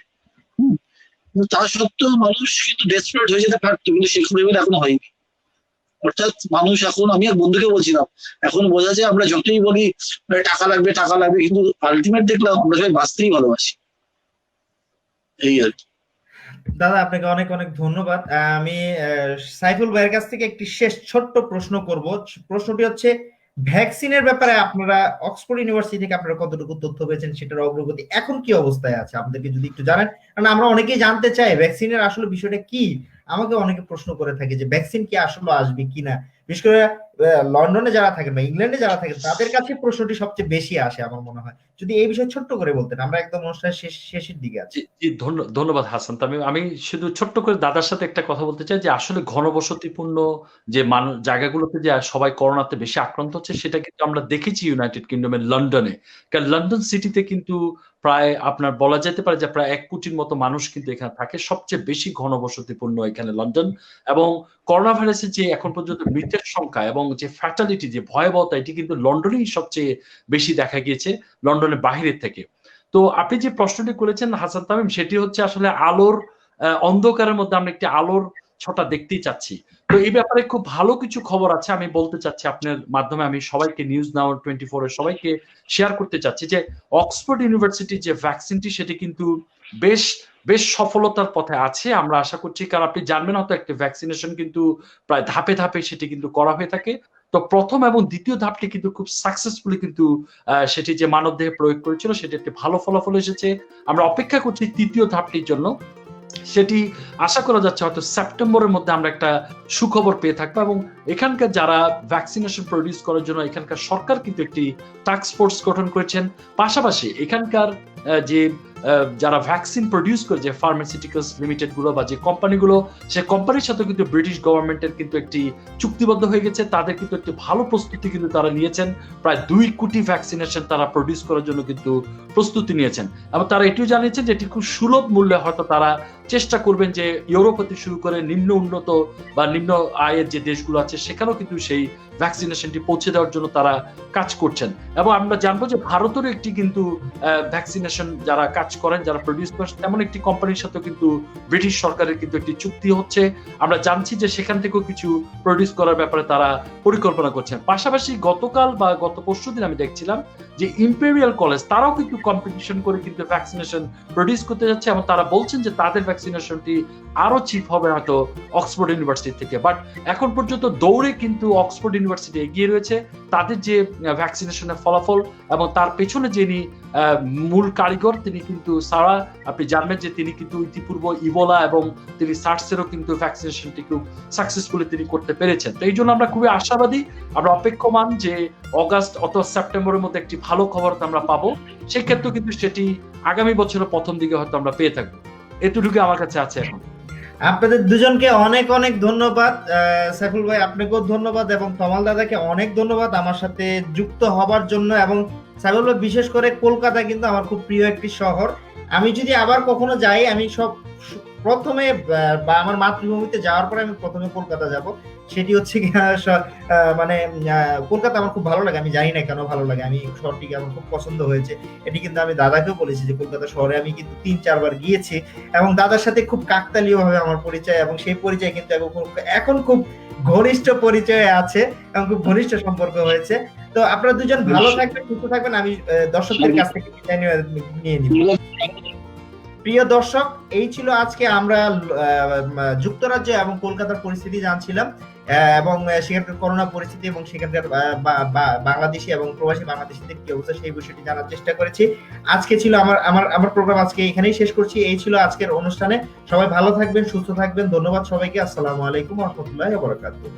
কিন্তু তা সত্ত্বেও মানুষ কিন্তু ডেসপারেট হয়ে যেতে পারতো, কিন্তু সেই লেভেল এখনো হয়নি। অর্থাৎ মানুষ এখন, আমি এক বন্ধুকে বলছিলাম, এখন বোঝা যায় আমরা যতই বলি টাকা লাগবে, কিন্তু আলটিমেট দেখলাম আমরা সবাই বাঁচতেই ভালোবাসি, এই আর কি। দাদা আপনাকে অনেক অনেক ধন্যবাদ। আমি সাইফুল ভাইয়ের কাছ থেকে একটি শেষ ছোট্ট প্রশ্ন করব। প্রশ্নটি হচ্ছে, ভ্যাকসিনের ব্যাপারে আপনারা অক্সফোর্ড ইউনিভার্সিটি থেকে আপনারা কতটুকু তথ্য পেয়েছেন, সেটার অগ্রগতি এখন কি অবস্থায় আছে, আমাদেরকে যদি একটু জানেন। কারণ আমরা অনেকেই জানতে চাই ভ্যাকসিনের আসলে বিষয়টা কি। আমাকে অনেকে প্রশ্ন করে থাকে যে ভ্যাকসিন কি আসলে আসবে কিনা, বিশেষ করে লন্ডনে যারা থাকেন বা ইংল্যান্ডে যারা থাকেন তাদের কাছে প্রশ্নটি সবচেয়ে বেশি আসে আমার মনে হয়। যদি এই বিষয়ে ছোট্ট করে বলতেন, আমরা একদম অনুষ্ঠানের শেষের দিকে আছি। জি, ধন্যবাদ হাসান। তবে আমি শুধু ছোট্ট করে দাদার সাথে একটা কথা বলতে চাই যে আসলে ঘনবসতিপূর্ণ যে জায়গাগুলোতে যে সবাই করোনাতে বেশি আক্রান্ত হচ্ছে, সেটা কিন্তু আমরা দেখেছি ইউনাইটেড কিংডমের লন্ডনে। কারণ লন্ডন সিটিতে কিন্তু প্রায় আপনার বলা যেতে পারে যে প্রায় 1 কোটির মতো মানুষ কিন্তু এখানে থাকে। সবচেয়ে বেশি ঘনবসতিপূর্ণ এখানে লন্ডন। এবং করোনা ভাইরাসের যে এখন পর্যন্ত মৃতের সংখ্যা এবং যে ফ্যাটালিটি, যে ভয়াবহতা, এটি কিন্তু লন্ডনেই সবচেয়ে বেশি দেখা গিয়েছে লন্ডনের বাহিরের থেকে। তো আপনি যে প্রশ্নটি করেছেন হাসান তামিম, সেটি হচ্ছে আসলে আলোর অন্ধকারের মধ্যে আমরা একটি আলোর ছটা দেখতেই চাচ্ছি। তো এই ব্যাপারে খুব ভালো কিছু খবর আছে, আমি বলতে চাচ্ছি আপনার মাধ্যমে। আমি সবাইকে, নিউজ নাও 24 এর সবাইকে শেয়ার করতে চাচ্ছি যে অক্সফোর্ড ইউনিভার্সিটির যে ভ্যাকসিনটি, সেটি কিন্তু বেশ বেশ সফলতার পথে আছে আমরা আশা করছি। কারণ আপনি জানবেন হয়তো একটা ভ্যাকসিনেশন কিন্তু প্রায় ধাপে ধাপে সেটি কিন্তু করা হয়ে থাকে। তো প্রথম এবং দ্বিতীয় ধাপটি কিন্তু খুব সাকসেসফুলি কিন্তু সেটি যে মানবদেহে প্রয়োগ করেছিল, সেটি একটি ভালো ফলাফল এসেছে। আমরা অপেক্ষা করছি তৃতীয় ধাপটির জন্য। সেটি আশা করা যাচ্ছে হয়তো সেপ্টেম্বরের মধ্যে আমরা একটা সুখবর পেয়ে থাকবো। এবং এখানকার যারা ভ্যাকসিনেশন প্রডিউস করার জন্য এখানকার সরকার কিন্তু একটি টাস্ক ফোর্স গঠন করেছেন। পাশাপাশি এখানকার যে যারা ভ্যাকসিন প্রডিউস করে, যে ফার্মাসিউটিক্যালস লিমিটেড গুলো বা যে কোম্পানিগুলো, সে কোম্পানির সাথে কিন্তু ব্রিটিশ গভর্নমেন্টের কিন্তু একটি চুক্তিবদ্ধ হয়ে গেছে। তাদের কিন্তু একটি ভালো প্রস্তুতি কিন্তু তারা নিয়েছেন। প্রায় 2 কোটি ভ্যাকসিনেশন তারা প্রডিউস করার জন্য কিন্তু প্রস্তুতি নিয়েছেন। এবং তারা এটিও জানিয়েছেন যে এটি খুব সুলভ মূল্যে হয়তো তারা চেষ্টা করবেন যে ইউরোপ হতে শুরু করে নিম্ন উন্নত বা নিম্ন আয়ের যে দেশগুলো আছে সেখানেও কিন্তু সেই ভ্যাকসিনেশনটি পৌঁছে দেওয়ার জন্য তারা কাজ করছেন। এবং আমরা জানবো যে ভারতেরও একটি কিন্তু ভ্যাকসিনেশন যারা কাজ করেন, যারা প্রডিউস করেন, তেমন একটি কোম্পানির সাথে কিন্তু ব্রিটিশ সরকারের কিন্তু একটি চুক্তি হচ্ছে। আমরা জানছি যে সেখান থেকেও কিছু প্রডিউস করার ব্যাপারে তারা পরিকল্পনা করছেন। পাশাপাশি গতকাল বা গত পরশুদিন আমি দেখছিলাম যে ইম্পেরিয়াল কলেজ তারাও কিন্তু কম্পিটিশন করে কিন্তু ভ্যাকসিনেশন প্রডিউস করতে যাচ্ছে। এবং তারা বলছেন যে তাদের ভ্যাকসিনেশনটি আরো চিপ হবে হয়তো অক্সফোর্ড ইউনিভার্সিটি থেকে। বাট এখন পর্যন্ত দৌড়ে কিন্তু অক্সফোর্ড ইউনিভার্সিটি এগিয়ে রয়েছে। তাদের যে ভ্যাকসিনেশনের ফলাফল এবং তার পেছনে যিনি মূল কারিগর, তিনি কিন্তু সারা, আপনি জানবেন যে তিনি কিন্তু ইতিপূর্ব ইবোলা এবং তিনি সার্সেরও কিন্তু ভ্যাকসিনেশনটি খুব সাকসেসফুলি তিনি করতে পেরেছেন। তো এই জন্য আমরা খুবই আশাবাদী, আমরা অপেক্ষমান যে অগাস্ট অথবা সেপ্টেম্বরের মধ্যে একটি ভালো খবর আমরা পাবো। সেক্ষেত্রে কিন্তু সেটি আগামী বছরের প্রথম দিকে হয়তো আমরা পেয়ে থাকবো। এতটুকু আমার কাছে আছে এখন। আপনাদের দুজনকে অনেক অনেক ধন্যবাদ। সাইফুল ভাই আপনাকেও ধন্যবাদ এবং তমাল দাদাকে অনেক ধন্যবাদ আমার সাথে যুক্ত হবার জন্য। এবং সাইফুল ভাই, বিশেষ করে কলকাতা কিন্তু আমার খুব প্রিয় একটি শহর। আমি যদি আবার কখনো যাই, আমি প্রথমে বা আমার মাতৃভূমিতে যাওয়ার পরে আমি প্রথমে কলকাতা যাব। সেটি হচ্ছে মানে কলকাতা আমার খুব ভালো লাগে, আমি জানি না কেন ভালো লাগে, আমি শহরটিকে আমার খুব পছন্দ হয়েছে। এটি কিন্তু আমি দাদাকেও বলেছি যে কলকাতা শহরে আমি কিন্তু 3-4 বার গিয়েছি এবং দাদার সাথে খুব কাকতালীয় ভাবে আমার পরিচয়, এবং সেই পরিচয় কিন্তু এখন খুব ঘনিষ্ঠ পরিচয় আছে এবং খুব ঘনিষ্ঠ সম্পর্ক হয়েছে। তো আপনারা দুজন ভালো থাকবেন, সুস্থ থাকবেন। আমি দর্শকদের কাছ থেকে বিদায় নিয়ে নিব। প্রিয় দর্শক, এই ছিল আজকে আমরা যুক্তরাজ্য এবং কলকাতার পরিস্থিতি জানছিলাম, এবং সেখানকার করোনা পরিস্থিতি এবং সেখানকার বাংলাদেশি এবং প্রবাসী বাংলাদেশিদের কি অবস্থা সেই বিষয়টি জানার চেষ্টা করেছি। আজকে ছিল আমার প্রোগ্রাম আজকে এখানেই শেষ করছি। এই ছিল আজকের অনুষ্ঠানে। সবাই ভালো থাকবেন, সুস্থ থাকবেন। ধন্যবাদ সবাইকে। আসসালামু আলাইকুম ওয়া রাহমাতুল্লাহি ওয়া বারাকাতুহু।